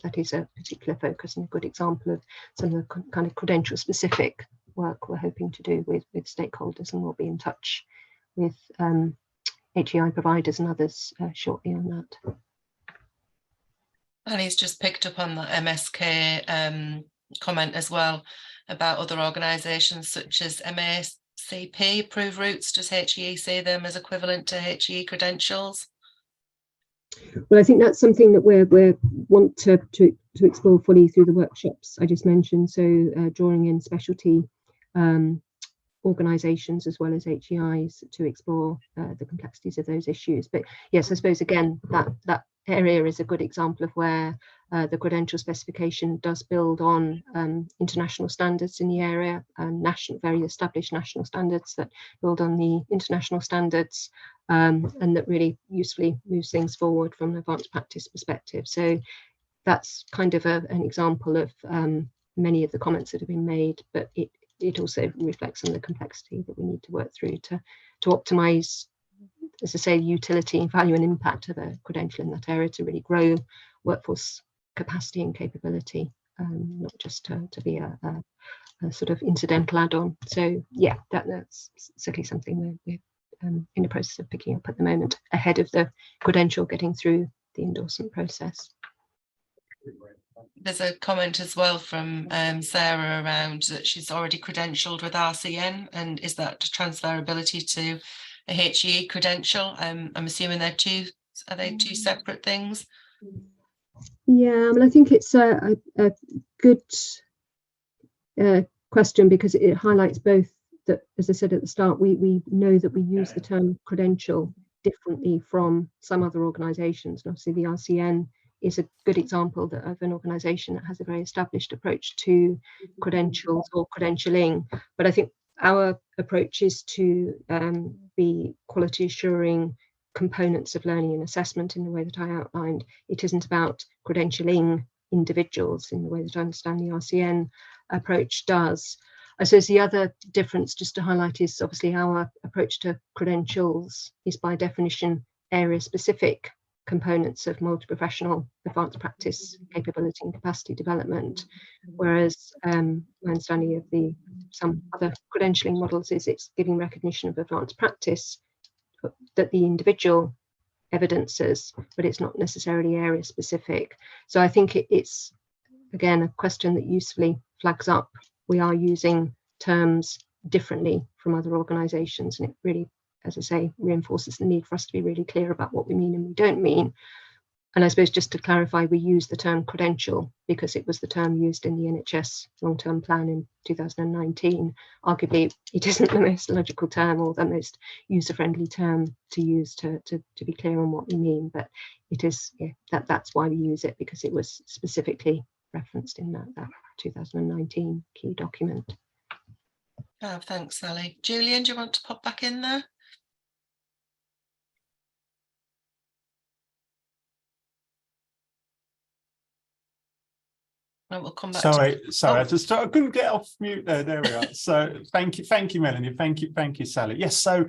that is a particular focus and a good example of some of the kind of credential specific work we're hoping to do with stakeholders, and we'll be in touch with HEI providers and others shortly on that. And he's just picked up on the MSK comment as well about other organisations such as MACP approve routes. Does HEE see them as equivalent to HEE credentials? Well, I think that's something that we want to explore fully through the workshops I just mentioned. So drawing in specialty organisations as well as HEIs to explore the complexities of those issues. But yes, I suppose again that area is a good example of where The credential specification does build on international standards in the area, and very established national standards that build on the international standards, and that really usefully moves things forward from an advanced practice perspective. So that's kind of an example of many of the comments that have been made, but it also reflects on the complexity that we need to work through to optimize, as I say, utility, value and impact of a credential in that area to really grow workforce capacity and capability, not just to be a sort of incidental add-on. So yeah, that's certainly something we're in the process of picking up at the moment, ahead of the credential getting through the endorsement process. There's a comment as well from Sarah around that she's already credentialed with RCN, and is that transferability to a HEE credential? I'm assuming are they two separate things? Yeah, I mean, I think it's a good question, because it highlights both that, as I said at the start, we know that we use the term credential differently from some other organisations, and obviously the RCN is a good example of an organisation that has a very established approach to credentials or credentialing. But I think our approach is to be quality assuring components of learning and assessment in the way that I outlined. It isn't about credentialing individuals in the way that I understand the RCN approach does. I suppose the other difference, just to highlight, is obviously our approach to credentials is by definition area specific components of multi-professional advanced practice capability and capacity development, whereas my understanding of some other credentialing models is it's giving recognition of advanced practice that the individual evidences, but it's not necessarily area specific. So I think it's again a question that usefully flags up we are using terms differently from other organisations, and it really, as I say, reinforces the need for us to be really clear about what we mean and we don't mean. And I suppose just to clarify, we use the term credential because it was the term used in the NHS long-term plan in 2019. Arguably, it isn't the most logical term or the most user-friendly term to use to be clear on what we mean, but it is, yeah, that's why we use it, because it was specifically referenced in that 2019 key document. Oh, thanks, Sally. Julian, do you want to pop back in there? And we'll come back. Sorry, I couldn't get off mute there. There we are. So thank you, Melanie. Thank you, Sally. Yes, so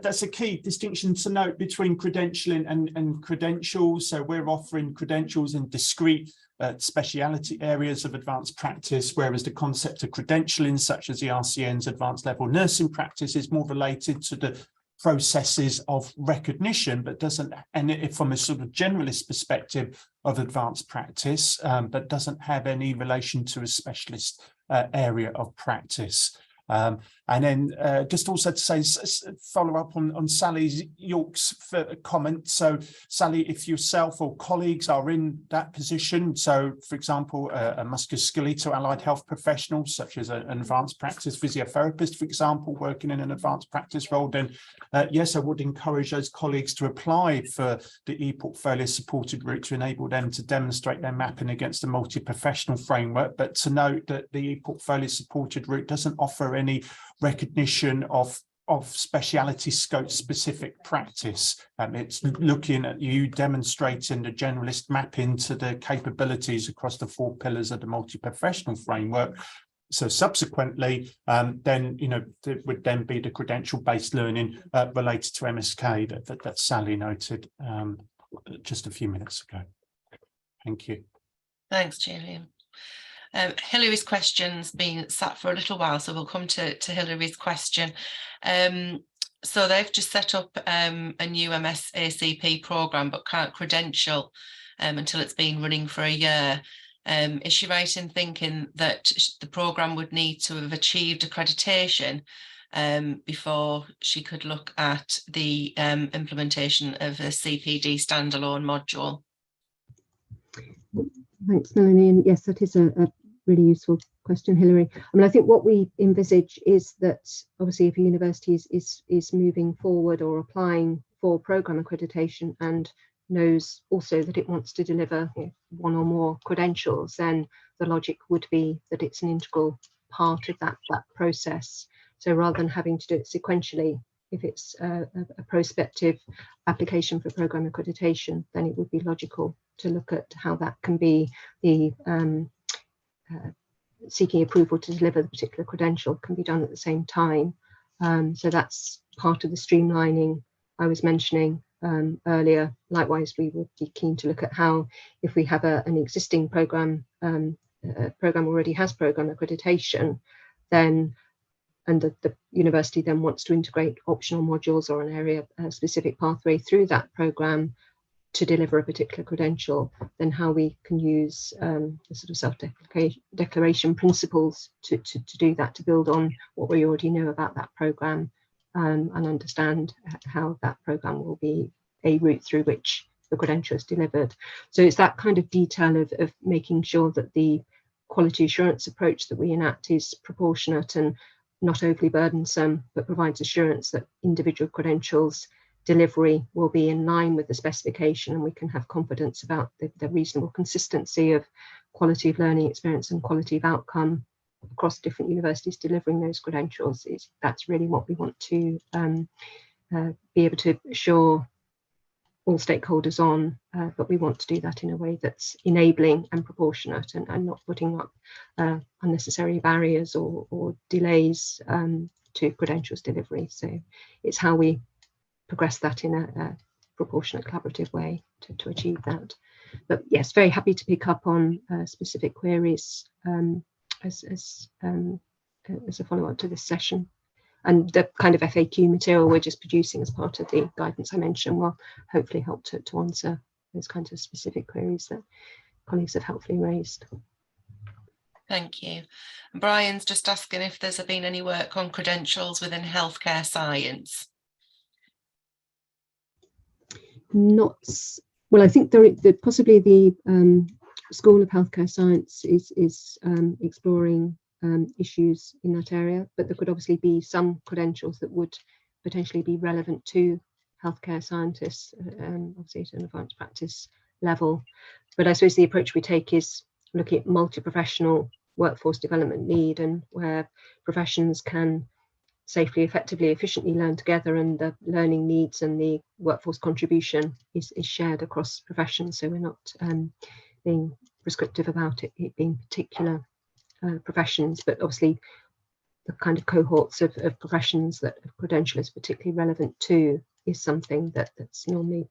that's a key distinction to note between credentialing and credentials. So we're offering credentials in discrete speciality areas of advanced practice, whereas the concept of credentialing, such as the RCN's advanced level nursing practice, is more related to the processes of recognition, but doesn't, and from a sort of generalist perspective of advanced practice, but doesn't have any relation to a specialist area of practice. And then just also to say, follow up on Sally York's comment. So Sally, if yourself or colleagues are in that position, so for example, a musculoskeletal allied health professional, such as an advanced practice physiotherapist, for example, working in an advanced practice role, then yes, I would encourage those colleagues to apply for the e-portfolio supported route to enable them to demonstrate their mapping against a multi-professional framework. But to note that the e-portfolio supported route doesn't offer any recognition of speciality scope specific practice. It's looking at you demonstrating the generalist mapping to the capabilities across the 4 pillars of the multi-professional framework. So subsequently, then, you know, it would then be the credential-based learning related to MSK that Sally noted just a few minutes ago. Thank you. Thanks, Julian. Hillary's question's been sat for a little while, so we'll come to Hillary's question. So they've just set up a new MSACP programme, but can't credential until it's been running for a year. Is she right in thinking that the programme would need to have achieved accreditation before she could look at the implementation of a CPD standalone module? Thanks, Melanie. And yes, that is a really useful question, Hilary. I mean, I think what we envisage is that obviously if a university is moving forward or applying for programme accreditation and knows also that it wants to deliver one or more credentials, then the logic would be that it's an integral part of that process. So rather than having to do it sequentially, if it's a prospective application for programme accreditation, then it would be logical to look at how that can be the seeking approval to deliver the particular credential can be done at the same time. So that's part of the streamlining I was mentioning earlier. Likewise, we would be keen to look at how, if we have an existing programme, programme already has programme accreditation, then and the university then wants to integrate optional modules or an area specific pathway through that programme to deliver a particular credential, then how we can use the sort of self-declaration principles to do that, to build on what we already know about that programme and understand how that programme will be a route through which the credential is delivered. So it's that kind of detail of making sure that the quality assurance approach that we enact is proportionate and not overly burdensome, but provides assurance that individual credentials delivery will be in line with the specification, and we can have confidence about the reasonable consistency of quality of learning experience and quality of outcome across different universities delivering those credentials. That's really what we want to be able to assure all stakeholders on, but we want to do that in a way that's enabling and proportionate and not putting up unnecessary barriers or delays to credentials delivery. So it's how we progress that in a proportionate, collaborative way to achieve that. But yes, very happy to pick up on specific queries as a follow-up to this session. And the kind of FAQ material we're just producing as part of the guidance I mentioned will hopefully help to answer those kinds of specific queries that colleagues have helpfully raised. Thank you. And Brian's just asking if there's been any work on credentials within healthcare science. Not well. I think possibly the School of Healthcare Science is exploring issues in that area, but there could obviously be some credentials that would potentially be relevant to healthcare scientists, obviously at an advanced practice level. But I suppose the approach we take is looking at multi-professional workforce development need, and where professions can safely, effectively, efficiently learn together, and the learning needs and the workforce contribution is shared across professions. So we're not being prescriptive about it being particular professions, but obviously the kind of cohorts of professions that a credential is particularly relevant to is something that's normally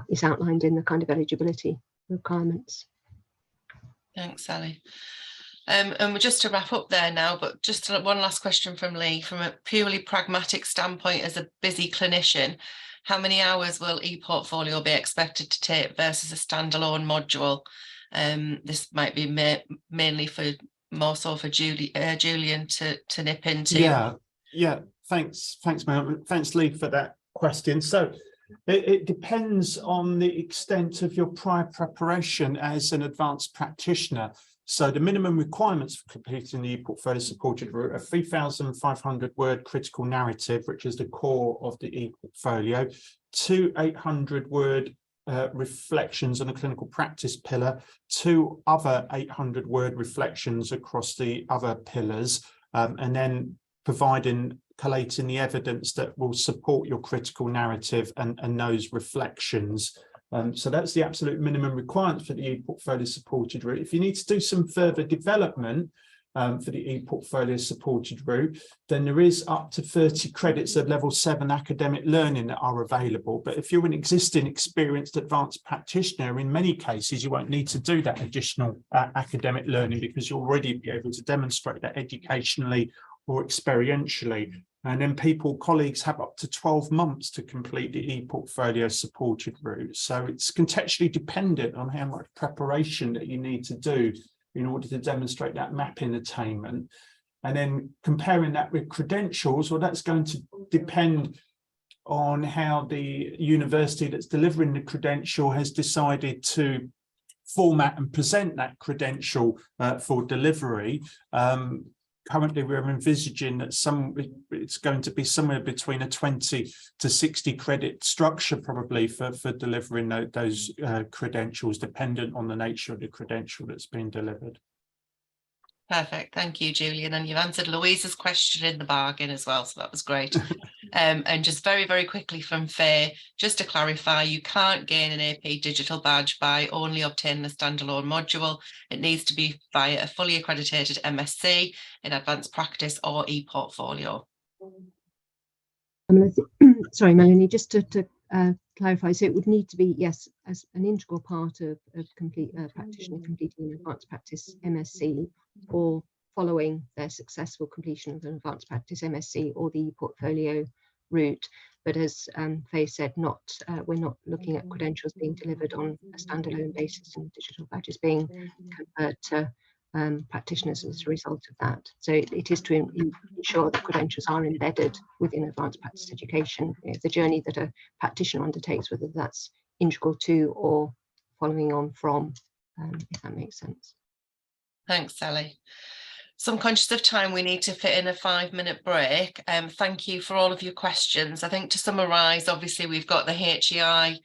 is outlined in the kind of eligibility requirements. Thanks, Sally. And we're just to wrap up there now, but just one last question from Lee. From a purely pragmatic standpoint, as a busy clinician, how many hours will ePortfolio be expected to take versus a standalone module? This might be mainly more so for Julian to nip into. Yeah. Thanks, Mel. Thanks, Lee, for that question. So it depends on the extent of your prior preparation as an advanced practitioner. So the minimum requirements for completing the ePortfolio supported route are 3,500 word critical narrative, which is the core of the ePortfolio, 2 800 word reflections on a clinical practice pillar, 2 other 800 word reflections across the other pillars, and then collating the evidence that will support your critical narrative and those reflections. So that's the absolute minimum requirements for the ePortfolio supported route. If you need to do some further development for the ePortfolio supported route, then there is up to 30 credits of level 7 academic learning that are available. But if you're an existing experienced advanced practitioner, in many cases you won't need to do that additional academic learning, because you'll already be able to demonstrate that educationally or experientially. And then colleagues have up to 12 months to complete the ePortfolio supported route. So it's contextually dependent on how much preparation that you need to do in order to demonstrate that mapping attainment. And then comparing that with credentials, well, that's going to depend on how the university that's delivering the credential has decided to format and present that credential for delivery. currently we're envisaging that it's going to be somewhere between a 20 to 60 credit structure probably for delivering those credentials, dependent on the nature of the credential that's being delivered. Perfect. Thank you, Julian. And you've answered Louisa's question in the bargain as well. So that was great. And just very, very quickly from Faye, just to clarify, you can't gain an AP digital badge by only obtaining a standalone module. It needs to be via a fully accredited MSc in advanced practice or e-portfolio. Sorry, Melanie, just to clarify, so it would need to be, yes, as an integral part of complete practitioner completing an advanced practice MSc, or following their successful completion of an advanced practice MSc or the portfolio route. But as Faye said, we're not looking at credentials being delivered on a standalone basis and digital badges being conferred to practitioners as a result of that. So it is to ensure that credentials are embedded within advanced practice education, the journey that a practitioner undertakes, whether that's integral to or following on from, if that makes sense. Thanks, Sally. So I'm conscious of time, we need to fit in a 5-minute break. Thank you for all of your questions. I think to summarise, obviously we've got the HEI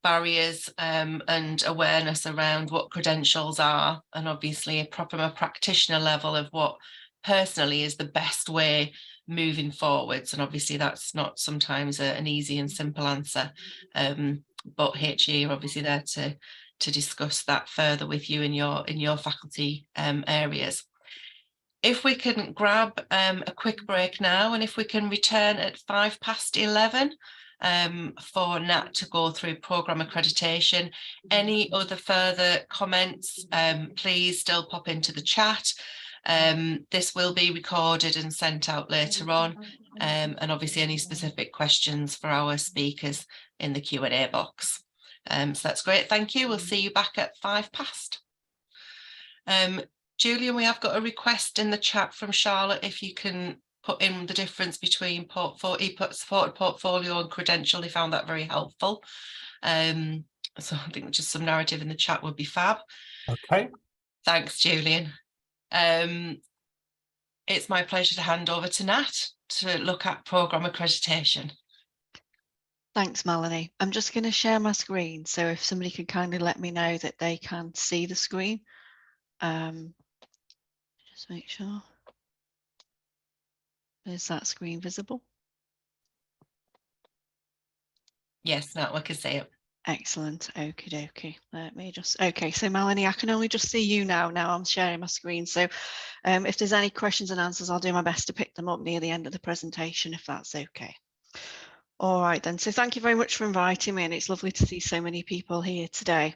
barriers and awareness around what credentials are, and obviously from a practitioner level of what personally is the best way moving forwards. And obviously that's not sometimes an easy and simple answer, but HE are obviously there to discuss that further with you in your faculty areas. If we can grab a quick break now, and if we can return at 11:05 for Nat to go through programme accreditation. Any other further comments, please still pop into the chat. This will be recorded and sent out later on, and obviously any specific questions for our speakers in the Q&A box. So that's great, thank you. We'll see you back at 11:05. Julian, we have got a request in the chat from Charlotte, if you can put in the difference between supported portfolio and credential. He found that very helpful. So I think just some narrative in the chat would be fab. Okay. Thanks, Julian. It's my pleasure to hand over to Nat to look at programme accreditation. Thanks, Melanie. I'm just going to share my screen. So if somebody could kindly let me know that they can see the screen. Just make sure. Is that screen visible? Yes, Nat, we can see it. Excellent. Okie dokie. Let me just, okay, so Melanie, I can only just see you now. Now I'm sharing my screen. So if there's any questions and answers, I'll do my best to pick them up near the end of the presentation, if that's okay. All right then, so thank you very much for inviting me, and it's lovely to see so many people here today.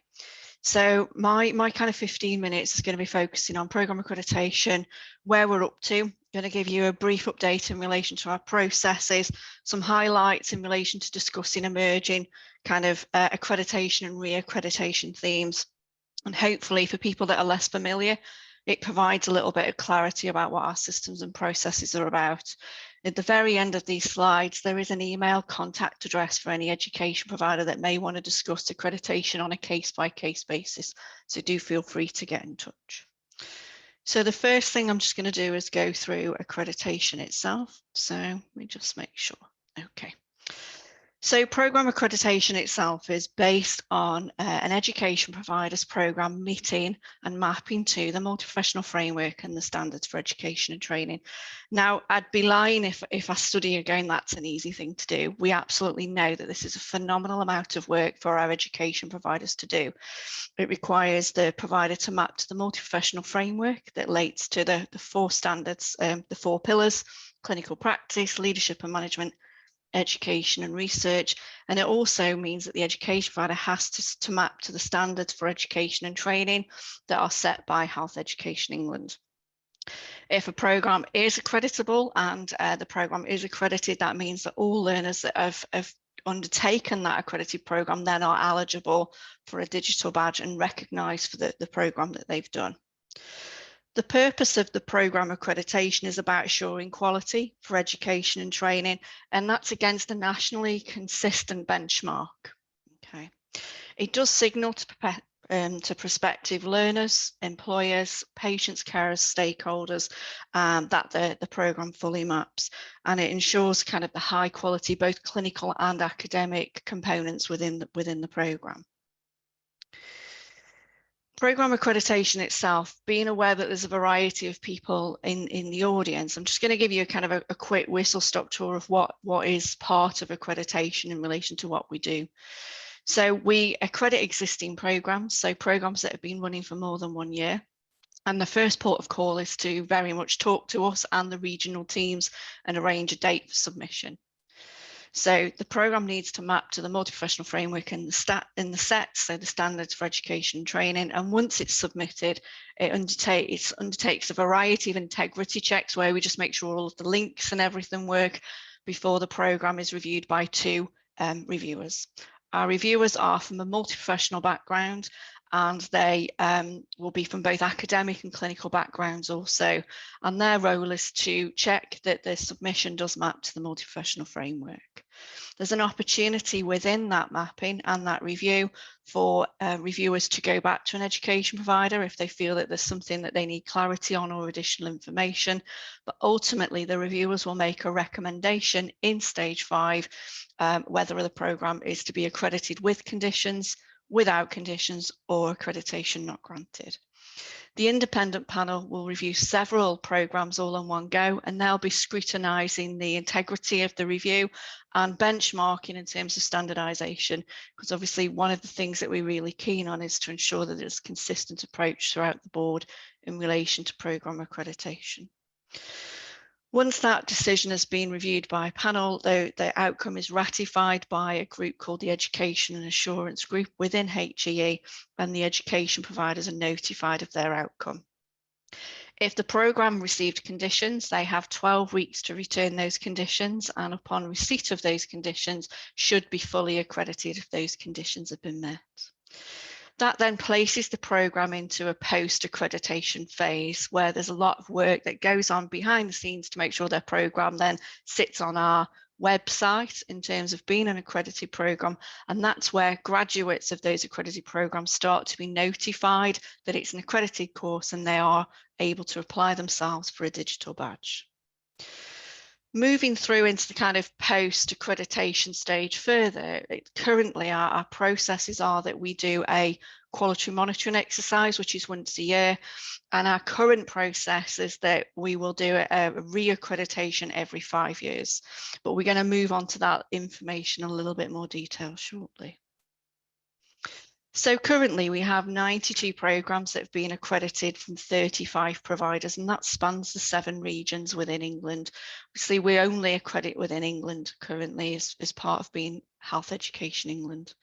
So my kind of 15 minutes is going to be focusing on programme accreditation, where we're up to. I'm going to give you a brief update in relation to our processes, some highlights in relation to discussing emerging kind of accreditation and re-accreditation themes. And hopefully for people that are less familiar, it provides a little bit of clarity about what our systems and processes are about. At the very end of these slides, there is an email contact address for any education provider that may want to discuss accreditation on a case-by-case basis. So do feel free to get in touch. So the first thing I'm just going to do is go through accreditation itself. So let me just make sure. Okay. So programme accreditation itself is based on an education provider's programme meeting and mapping to the multi-professional framework and the standards for education and training. Now, I'd be lying if I study again, that's an easy thing to do. We absolutely know that this is a phenomenal amount of work for our education providers to do. It requires the provider to map to the multi-professional framework that relates to the 4 standards, the 4 pillars: clinical practice, leadership and management, education and research. And it also means that the education provider has to map to the standards for education and training that are set by Health Education England. If a programme is accreditable and the programme is accredited, that means that all learners that have undertaken that accredited programme then are eligible for a digital badge and recognised for the programme that they've done. The purpose of the programme accreditation is about assuring quality for education and training, and that's against a nationally consistent benchmark. Okay. It does signal to to prospective learners, employers, patients, carers, stakeholders, that the programme fully maps, and it ensures kind of the high quality, both clinical and academic components within the programme. Programme accreditation itself, being aware that there's a variety of people in the audience, I'm just going to give you a kind of a quick whistle-stop tour of what is part of accreditation in relation to what we do. So we accredit existing programmes, so programmes that have been running for more than 1 year. And the first port of call is to very much talk to us and the regional teams and arrange a date for submission. So the programme needs to map to the multi-professional framework and the sets, so the standards for education and training. And once it's submitted, it undertakes a variety of integrity checks where we just make sure all of the links and everything work before the programme is reviewed by 2 reviewers. Our reviewers are from a multi-professional background, and they will be from both academic and clinical backgrounds also. And their role is to check that the submission does map to the multi-professional framework. There's an opportunity within that mapping and that review for reviewers to go back to an education provider if they feel that there's something that they need clarity on or additional information. But ultimately, the reviewers will make a recommendation in stage 5 whether the programme is to be accredited with conditions, without conditions, or accreditation not granted. The independent panel will review several programmes all in one go, and they'll be scrutinising the integrity of the review and benchmarking in terms of standardisation, because obviously one of the things that we're really keen on is to ensure that there's a consistent approach throughout the board in relation to programme accreditation. Once that decision has been reviewed by a panel, the outcome is ratified by a group called the Education and Assurance Group within HEE, and the education providers are notified of their outcome. If the programme received conditions, they have 12 weeks to return those conditions, and upon receipt of those conditions, should be fully accredited if those conditions have been met. That then places the programme into a post-accreditation phase where there's a lot of work that goes on behind the scenes to make sure their programme then sits on our website in terms of being an accredited programme, and that's where graduates of those accredited programmes start to be notified that it's an accredited course and they are able to apply themselves for a digital badge. Moving through into the kind of post-accreditation stage further, currently our processes are that we do a quality monitoring exercise, which is once a year, and our current process is that we will do a re-accreditation every 5 years, but we're going to move on to that information in a little bit more detail shortly. So currently we have 92 programmes that have been accredited from 35 providers, and that spans the 7 regions within England. Obviously, we only accredit within England currently as part of being Health Education England.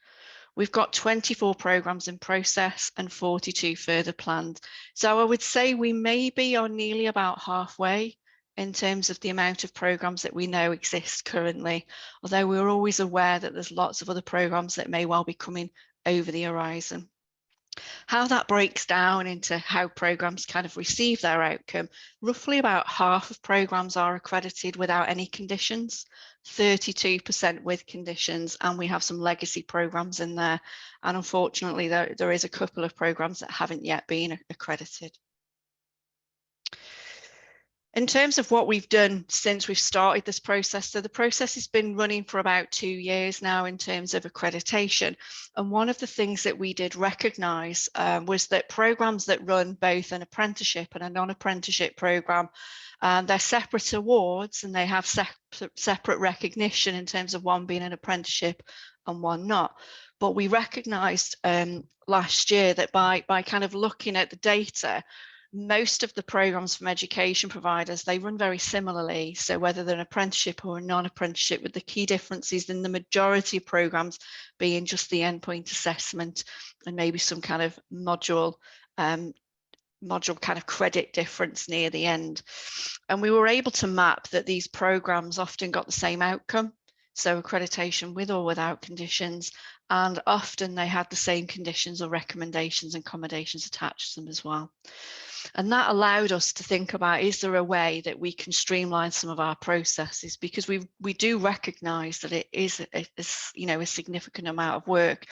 We've got 24 programmes in process and 42 further planned. So I would say we maybe are nearly about halfway in terms of the amount of programmes that we know exist currently, although we're always aware that there's lots of other programmes that may well be coming over the horizon. How that breaks down into how programmes kind of receive their outcome, roughly about half of programmes are accredited without any conditions, 32% with conditions, and we have some legacy programmes in there. And unfortunately, there is a couple of programmes that haven't yet been accredited. In terms of what we've done since we've started this process, so the process has been running for about 2 years now in terms of accreditation. And one of the things that we did recognise was that programmes that run both an apprenticeship and a non-apprenticeship programme, they're separate awards and they have separate recognition in terms of one being an apprenticeship and one not. But we recognised last year that by kind of looking at the data, most of the programmes from education providers, they run very similarly. So whether they're an apprenticeship or a non-apprenticeship, with the key differences in the majority of programmes being just the endpoint assessment and maybe some kind of module kind of credit difference near the end. And we were able to map that these programmes often got the same outcome. So accreditation with or without conditions, and often they had the same conditions or recommendations and accommodations attached to them as well. And that allowed us to think about, is there a way that we can streamline some of our processes? Because we do recognise that it is a significant amount of work,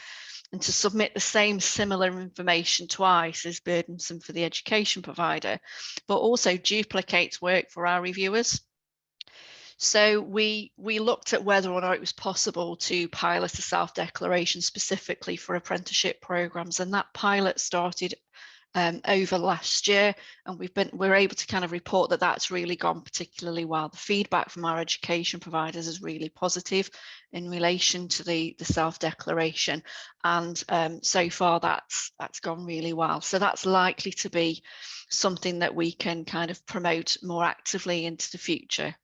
and to submit the same similar information twice is burdensome for the education provider, but also duplicates work for our reviewers. So we looked at whether or not it was possible to pilot a self-declaration specifically for apprenticeship programs, and that pilot started over last year, and we're able to kind of report that that's really gone particularly well. The feedback from our education providers is really positive in relation to the self-declaration, and so far that's gone really well. So that's likely to be something that we can kind of promote more actively into the future.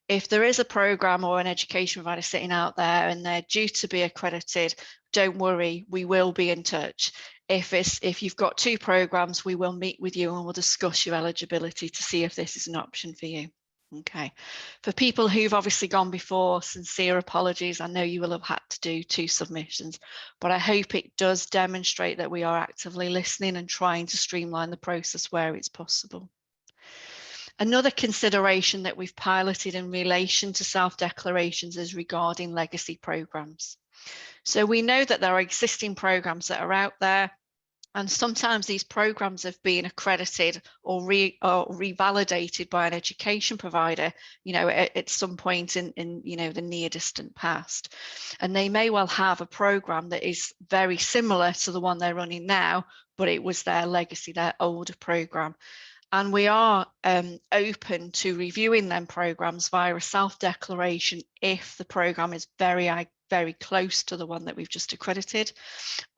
If there is a program or an education provider sitting out there and they're due to be accredited, don't worry, we will be in touch. If you've got 2 programs, we will meet with you and we'll discuss your eligibility to see if this is an option for you. Okay. For people who've obviously gone before, sincere apologies. I know you will have had to do 2 submissions, but I hope it does demonstrate that we are actively listening and trying to streamline the process where it's possible. Another consideration that we've piloted in relation to self-declarations is regarding legacy programs. So we know that there are existing programs that are out there, and sometimes these programs have been accredited or revalidated by an education provider, at some point in the near distant past. And they may well have a program that is very similar to the one they're running now, but it was their legacy, their older program. And we are open to reviewing them programs via a self-declaration if the program is very close to the one that we've just accredited,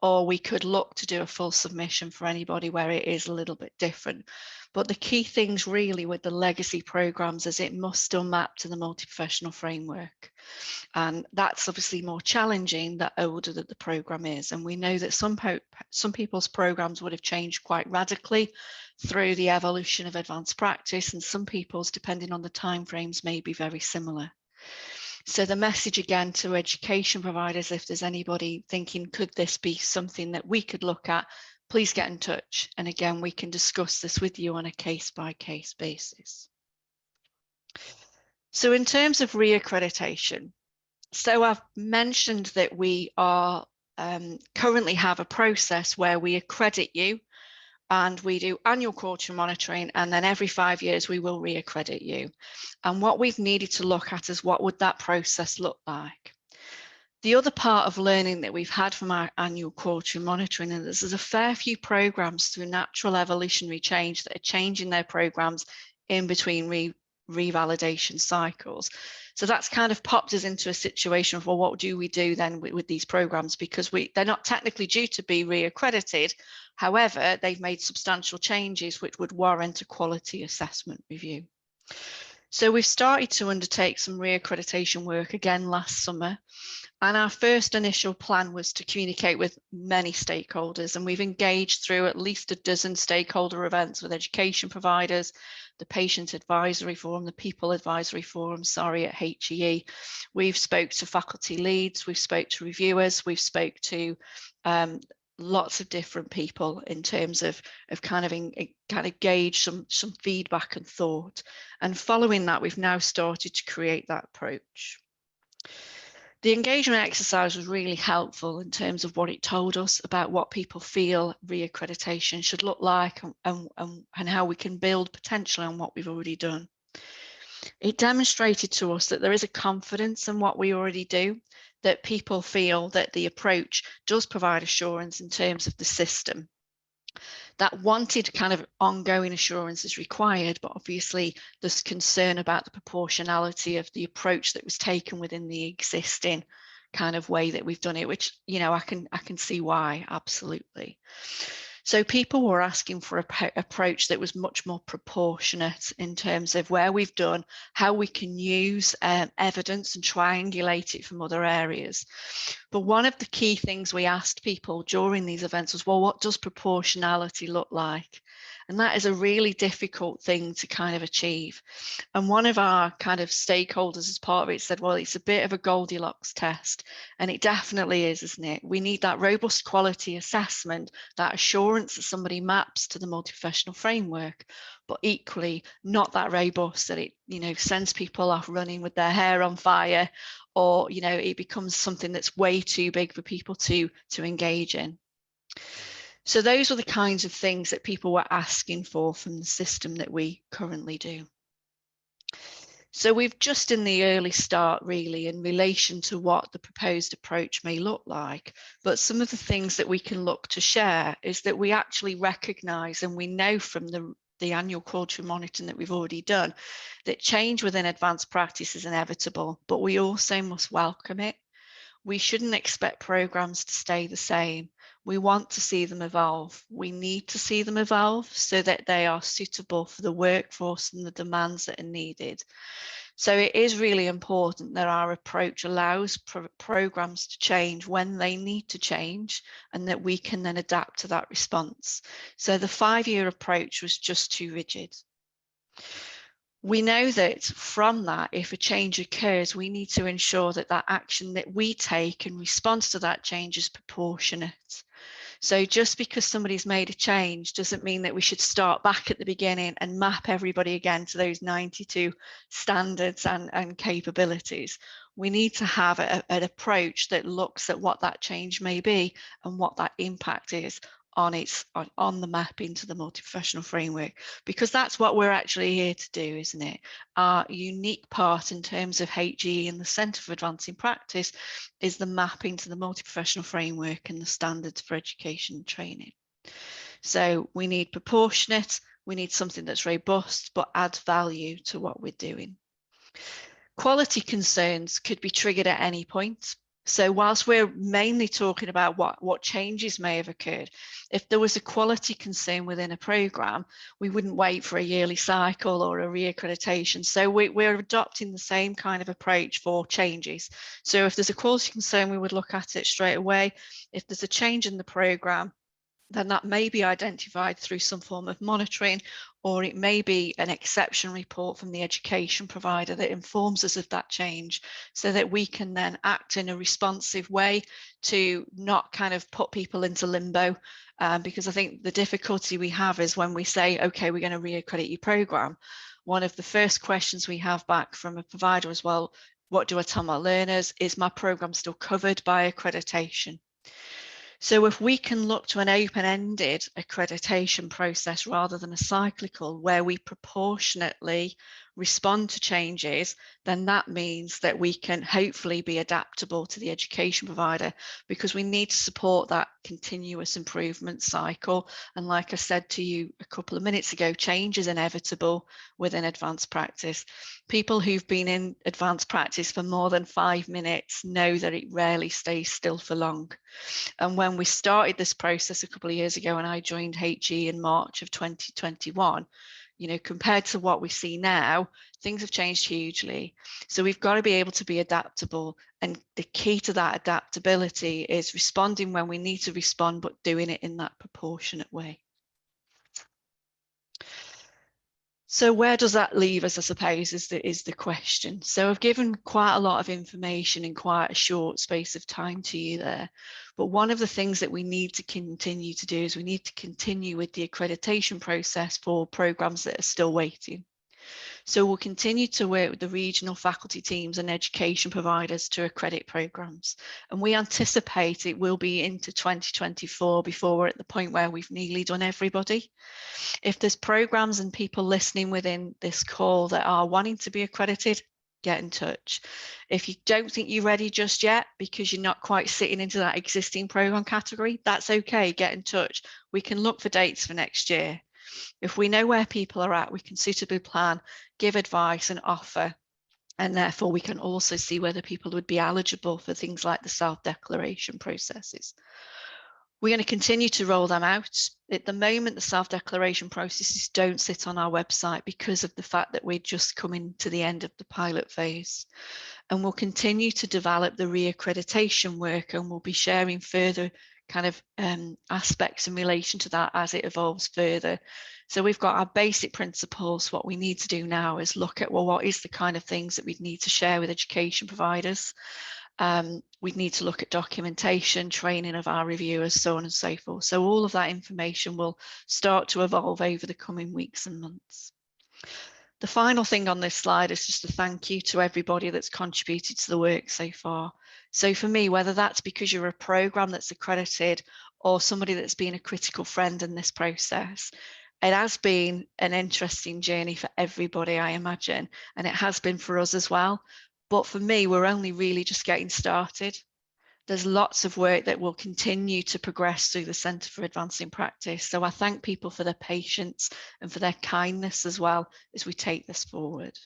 or we could look to do a full submission for anybody where it is a little bit different. But the key things really with the legacy programs is it must still map to the multi-professional framework. And that's obviously more challenging the older that the program is. And we know that some people's programs would have changed quite radically through the evolution of advanced practice, and some people's, depending on the timeframes, may be very similar. So the message again to education providers, if there's anybody thinking, could this be something that we could look at, please get in touch. And again, we can discuss this with you on a case-by-case basis. So in terms of reaccreditation, so I've mentioned that we are currently have a process where we accredit you, and we do annual quarterly monitoring, and then every 5 years we will reaccredit you. And what we've needed to look at is what would that process look like. The other part of learning that we've had from our annual quarterly monitoring is there's a fair few programs through natural evolutionary change that are changing their programs in between revalidation cycles. So that's kind of popped us into a situation of, well, what do we do then with these programs? Because they're not technically due to be reaccredited. However, they've made substantial changes which would warrant a quality assessment review. So we've started to undertake some reaccreditation work again last summer. And our first initial plan was to communicate with many stakeholders, and we've engaged through at least a dozen stakeholder events with education providers, the Patient Advisory Forum, the People Advisory Forum, at HEE. We've spoke to faculty leads, we've spoke to reviewers, we've spoke to lots of different people in terms of kind of gauge some feedback and thought. And following that, we've now started to create that approach. The engagement exercise was really helpful in terms of what it told us about what people feel reaccreditation should look like, and how we can build potentially on what we've already done. It demonstrated to us that there is a confidence in what we already do, that people feel that the approach does provide assurance in terms of the system. That wanted kind of ongoing assurance is required, but obviously there's concern about the proportionality of the approach that was taken within the existing kind of way that we've done it, which, I can see why, absolutely. So people were asking for an approach that was much more proportionate in terms of where we've done, how we can use evidence and triangulate it from other areas. But one of the key things we asked people during these events was, well, what does proportionality look like? And that is a really difficult thing to kind of achieve. And one of our kind of stakeholders as part of it said, well, it's a bit of a Goldilocks test. And it definitely is, isn't it? We need that robust quality assessment, that assurance that somebody maps to the multi-professional framework, but equally not that robust that it, you know, sends people off running with their hair on fire, or, you know, it becomes something that's way too big for people to engage in. So those are the kinds of things that people were asking for from the system that we currently do. So we've just in the early start really in relation to what the proposed approach may look like, but some of the things that we can look to share is that we actually recognise, and we know from the annual quality monitoring that we've already done, that change within advanced practice is inevitable, but we also must welcome it. We shouldn't expect programs to stay the same. We want to see them evolve. We need to see them evolve so that they are suitable for the workforce and the demands that are needed. So it is really important that our approach allows programs to change when they need to change, and that we can then adapt to that response. So the 5-year approach was just too rigid. We know that from that, if a change occurs, we need to ensure that that action that we take in response to that change is proportionate. So just because somebody's made a change doesn't mean that we should start back at the beginning and map everybody again to those 92 standards and capabilities. We need to have an approach that looks at what that change may be and what that impact is on the mapping to the multi-professional framework, because that's what we're actually here to do, isn't it? Our unique part in terms of HE and the Centre for Advancing Practice is the mapping to the multi-professional framework and the standards for education and training. So we need proportionate, we need something that's robust but adds value to what we're doing. Quality concerns could be triggered at any point. So whilst we're mainly talking about what changes may have occurred, if there was a quality concern within a programme, we wouldn't wait for a yearly cycle or a re-accreditation. So we're adopting the same kind of approach for changes. So if there's a quality concern, we would look at it straight away. If there's a change in the programme, then that may be identified through some form of monitoring, or it may be an exception report from the education provider that informs us of that change, so that we can then act in a responsive way to not kind of put people into limbo. Because I think the difficulty we have is when we say, okay, we're going to re-accredit your programme, one of the first questions we have back from a provider is, well, what do I tell my learners? Is my programme still covered by accreditation? So if we can look to an open-ended accreditation process rather than a cyclical, where we proportionately respond to changes, then that means that we can hopefully be adaptable to the education provider, because we need to support that continuous improvement cycle. And like I said to you a couple of minutes ago, change is inevitable within advanced practice. People who've been in advanced practice for more than 5 minutes know that it rarely stays still for long. And when we started this process a couple of years ago, and I joined HE in March of 2021, you know, compared to what we see now, things have changed hugely. So we've got to be able to be adaptable. And the key to that adaptability is responding when we need to respond, but doing it in that proportionate way. So where does that leave us, I suppose, is the question. So I've given quite a lot of information in quite a short space of time to you there. But one of the things that we need to continue to do is we need to continue with the accreditation process for programs that are still waiting. So we'll continue to work with the regional faculty teams and education providers to accredit programs. And we anticipate it will be into 2024 before we're at the point where we've nearly done everybody. If there's programs and people listening within this call that are wanting to be accredited, get in touch. If you don't think you're ready just yet because you're not quite sitting into that existing program category, that's okay, get in touch. We can look for dates for next year. If we know where people are at, we can suitably plan, give advice and offer, and therefore we can also see whether people would be eligible for things like the self-declaration processes. We're going to continue to roll them out. At the moment, the self-declaration processes don't sit on our website because of the fact that we're just coming to the end of the pilot phase. and we'll continue to develop the re-accreditation work, and we'll be sharing further kind of aspects in relation to that as it evolves further. So we've got our basic principles. What we need to do now is look at, well, what is the kind of things that we'd need to share with education providers? We'd need to look at documentation, training of our reviewers, so on and so forth. So all of that information will start to evolve over the coming weeks and months. The final thing on this slide is just a thank you to everybody that's contributed to the work so far. So for me, whether that's because you're a programme that's accredited or somebody that's been a critical friend in this process, it has been an interesting journey for everybody, I imagine, and it has been for us as well. But for me, we're only really just getting started. There's lots of work that will continue to progress through the Centre for Advancing Practice. So I thank people for their patience and for their kindness as well as we take this forward.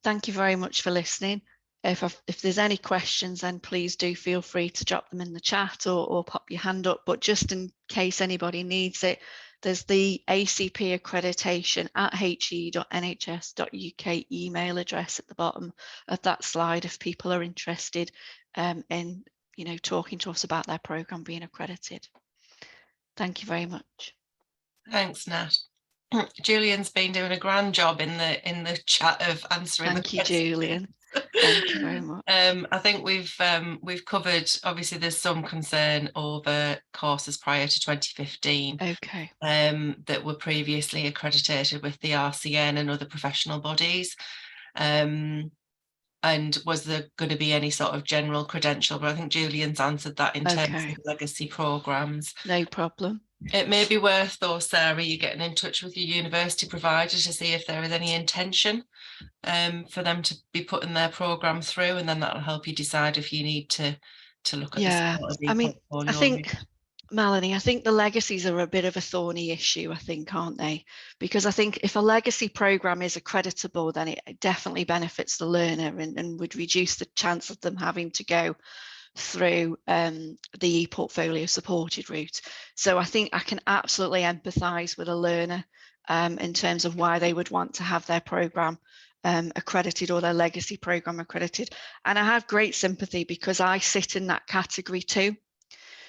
Thank you very much for listening. If there's any questions, then please do feel free to drop them in the chat or pop your hand up. But just in case anybody needs it, there's the ACP accreditation at he.nhs.uk email address at the bottom of that slide if people are interested in talking to us about their programme being accredited. Thank you very much. Thanks, Nat. Julian's been doing a grand job in the chat of answering. Thank you, Julian. Thank you very much. I think we've covered, obviously there's some concern over courses prior to 2015 okay. That were previously accredited with the RCN and other professional bodies, and was there going to be any sort of general credential, but I think Julian's answered that in terms of legacy programmes. No problem. It may be worth, though, Sarah, you getting in touch with your university provider to see if there is any intention for them to be putting their programme through, and then that'll help you decide if you need to look at the sort of I think, Melanie, I think the legacies are a bit of a thorny issue, I think, aren't they? Because I think if a legacy programme is accreditable, then it definitely benefits the learner and would reduce the chance of them having to go through the e-portfolio supported route. So I think I can absolutely empathise with a learner in terms of why they would want to have their programme accredited or their legacy programme accredited. And I have great sympathy because I sit in that category too.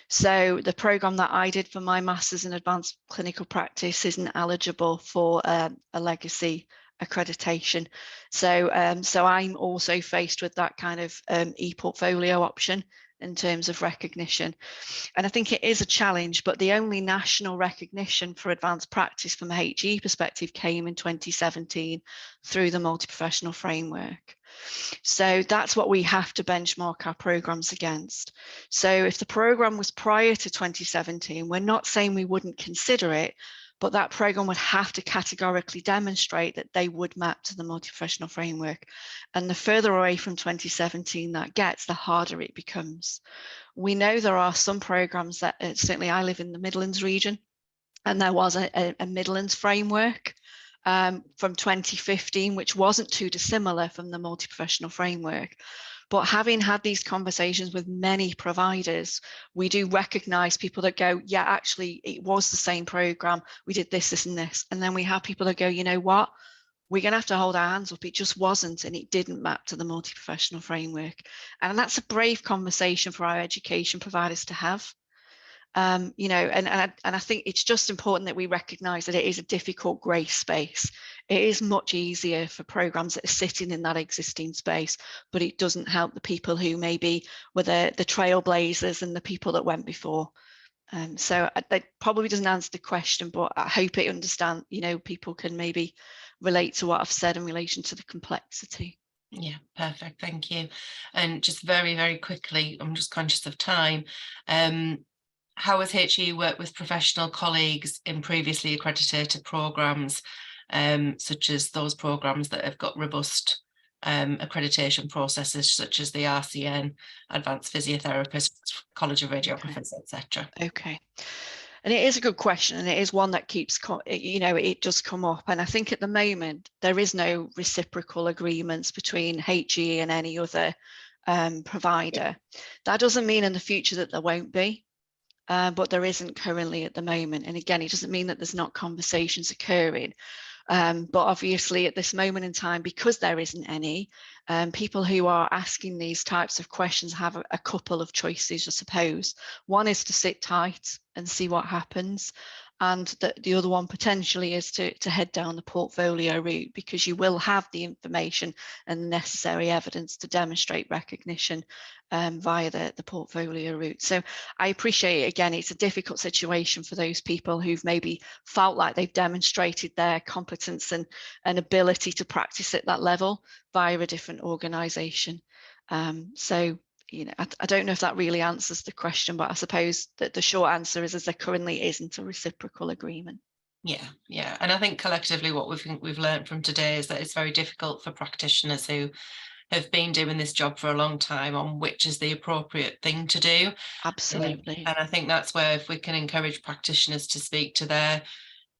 So the programme that I did for my Masters in Advanced Clinical Practice isn't eligible for a legacy accreditation. So I'm also faced with that kind of e-portfolio option in terms of recognition. And I think it is a challenge, but the only national recognition for advanced practice from a HE perspective came in 2017 through the multi-professional framework. So that's what we have to benchmark our programs against. So if the program was prior to 2017, we're not saying we wouldn't consider it, but that program would have to categorically demonstrate that they would map to the multi-professional framework. And the further away from 2017 that gets, the harder it becomes. We know there are some programs that, certainly I live in the Midlands region, and there was a Midlands framework from 2015, which wasn't too dissimilar from the multi-professional framework. But having had these conversations with many providers, we do recognise people that go, yeah, actually, it was the same programme. We did this, this and this. And then we have people that go, you know what? We're going to have to hold our hands up. It just wasn't, and it didn't map to the multi-professional framework. And that's a brave conversation for our education providers to have. And I think it's just important that we recognise that it is a difficult grey space. It is much easier for programmes that are sitting in that existing space, but it doesn't help the people who maybe were the trailblazers and the people that went before. So that probably doesn't answer the question, but I hope it understands, people can maybe relate to what I've said in relation to the complexity. Yeah, perfect. Thank you. And just very, very quickly, I'm just conscious of time. How has HE worked with professional colleagues in previously accredited programmes, such as those programmes that have got robust accreditation processes, such as the RCN, Advanced Physiotherapists, College of Radiographers, etc.? Okay. And it is a good question, and it is one that keeps, it does come up. And I think at the moment, there is no reciprocal agreements between HE and any other provider. That doesn't mean in the future that there won't be. But there isn't currently at the moment. And again, it doesn't mean that there's not conversations occurring. But obviously at this moment in time, because there isn't any, people who are asking these types of questions have a couple of choices, I suppose. One is to sit tight and see what happens. And the other one potentially is to head down the portfolio route, because you will have the information and the necessary evidence to demonstrate recognition via the portfolio route. So I appreciate, again, it's a difficult situation for those people who've maybe felt like they've demonstrated their competence and ability to practice at that level via a different organisation. So, you know, I don't know if that really answers the question, but I suppose that the short answer is there currently isn't a reciprocal agreement. Yeah, and I think collectively what we've learned from today is that it's very difficult for practitioners who have been doing this job for a long time on which is the appropriate thing to do. Absolutely. And I think that's where, if we can encourage practitioners to speak to their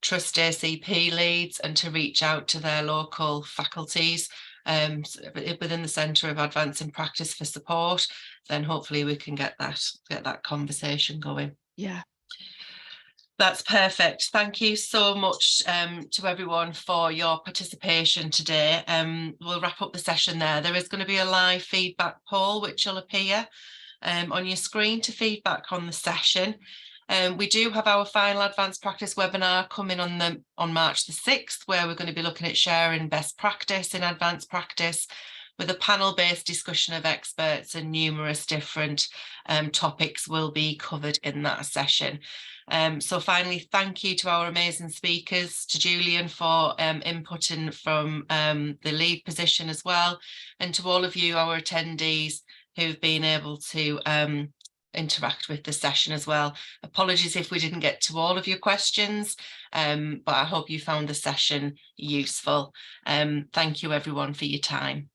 trust ACP leads and to reach out to their local faculties within the Centre of Advancing Practice for support, then hopefully we can get that conversation going. Yeah. That's perfect. Thank you so much to everyone for your participation today. We'll wrap up the session there. There is going to be a live feedback poll which will appear on your screen to feedback on the session. We do have our final advanced practice webinar coming on March the 6th, where we're going to be looking at sharing best practice in advanced practice with a panel-based discussion of experts, and numerous different topics will be covered in that session. So finally, thank you to our amazing speakers, to Julian for inputting from the lead position as well, and to all of you, our attendees, who've been able to interact with the session as well. Apologies if we didn't get to all of your questions, but I hope you found the session useful. Thank you everyone for your time.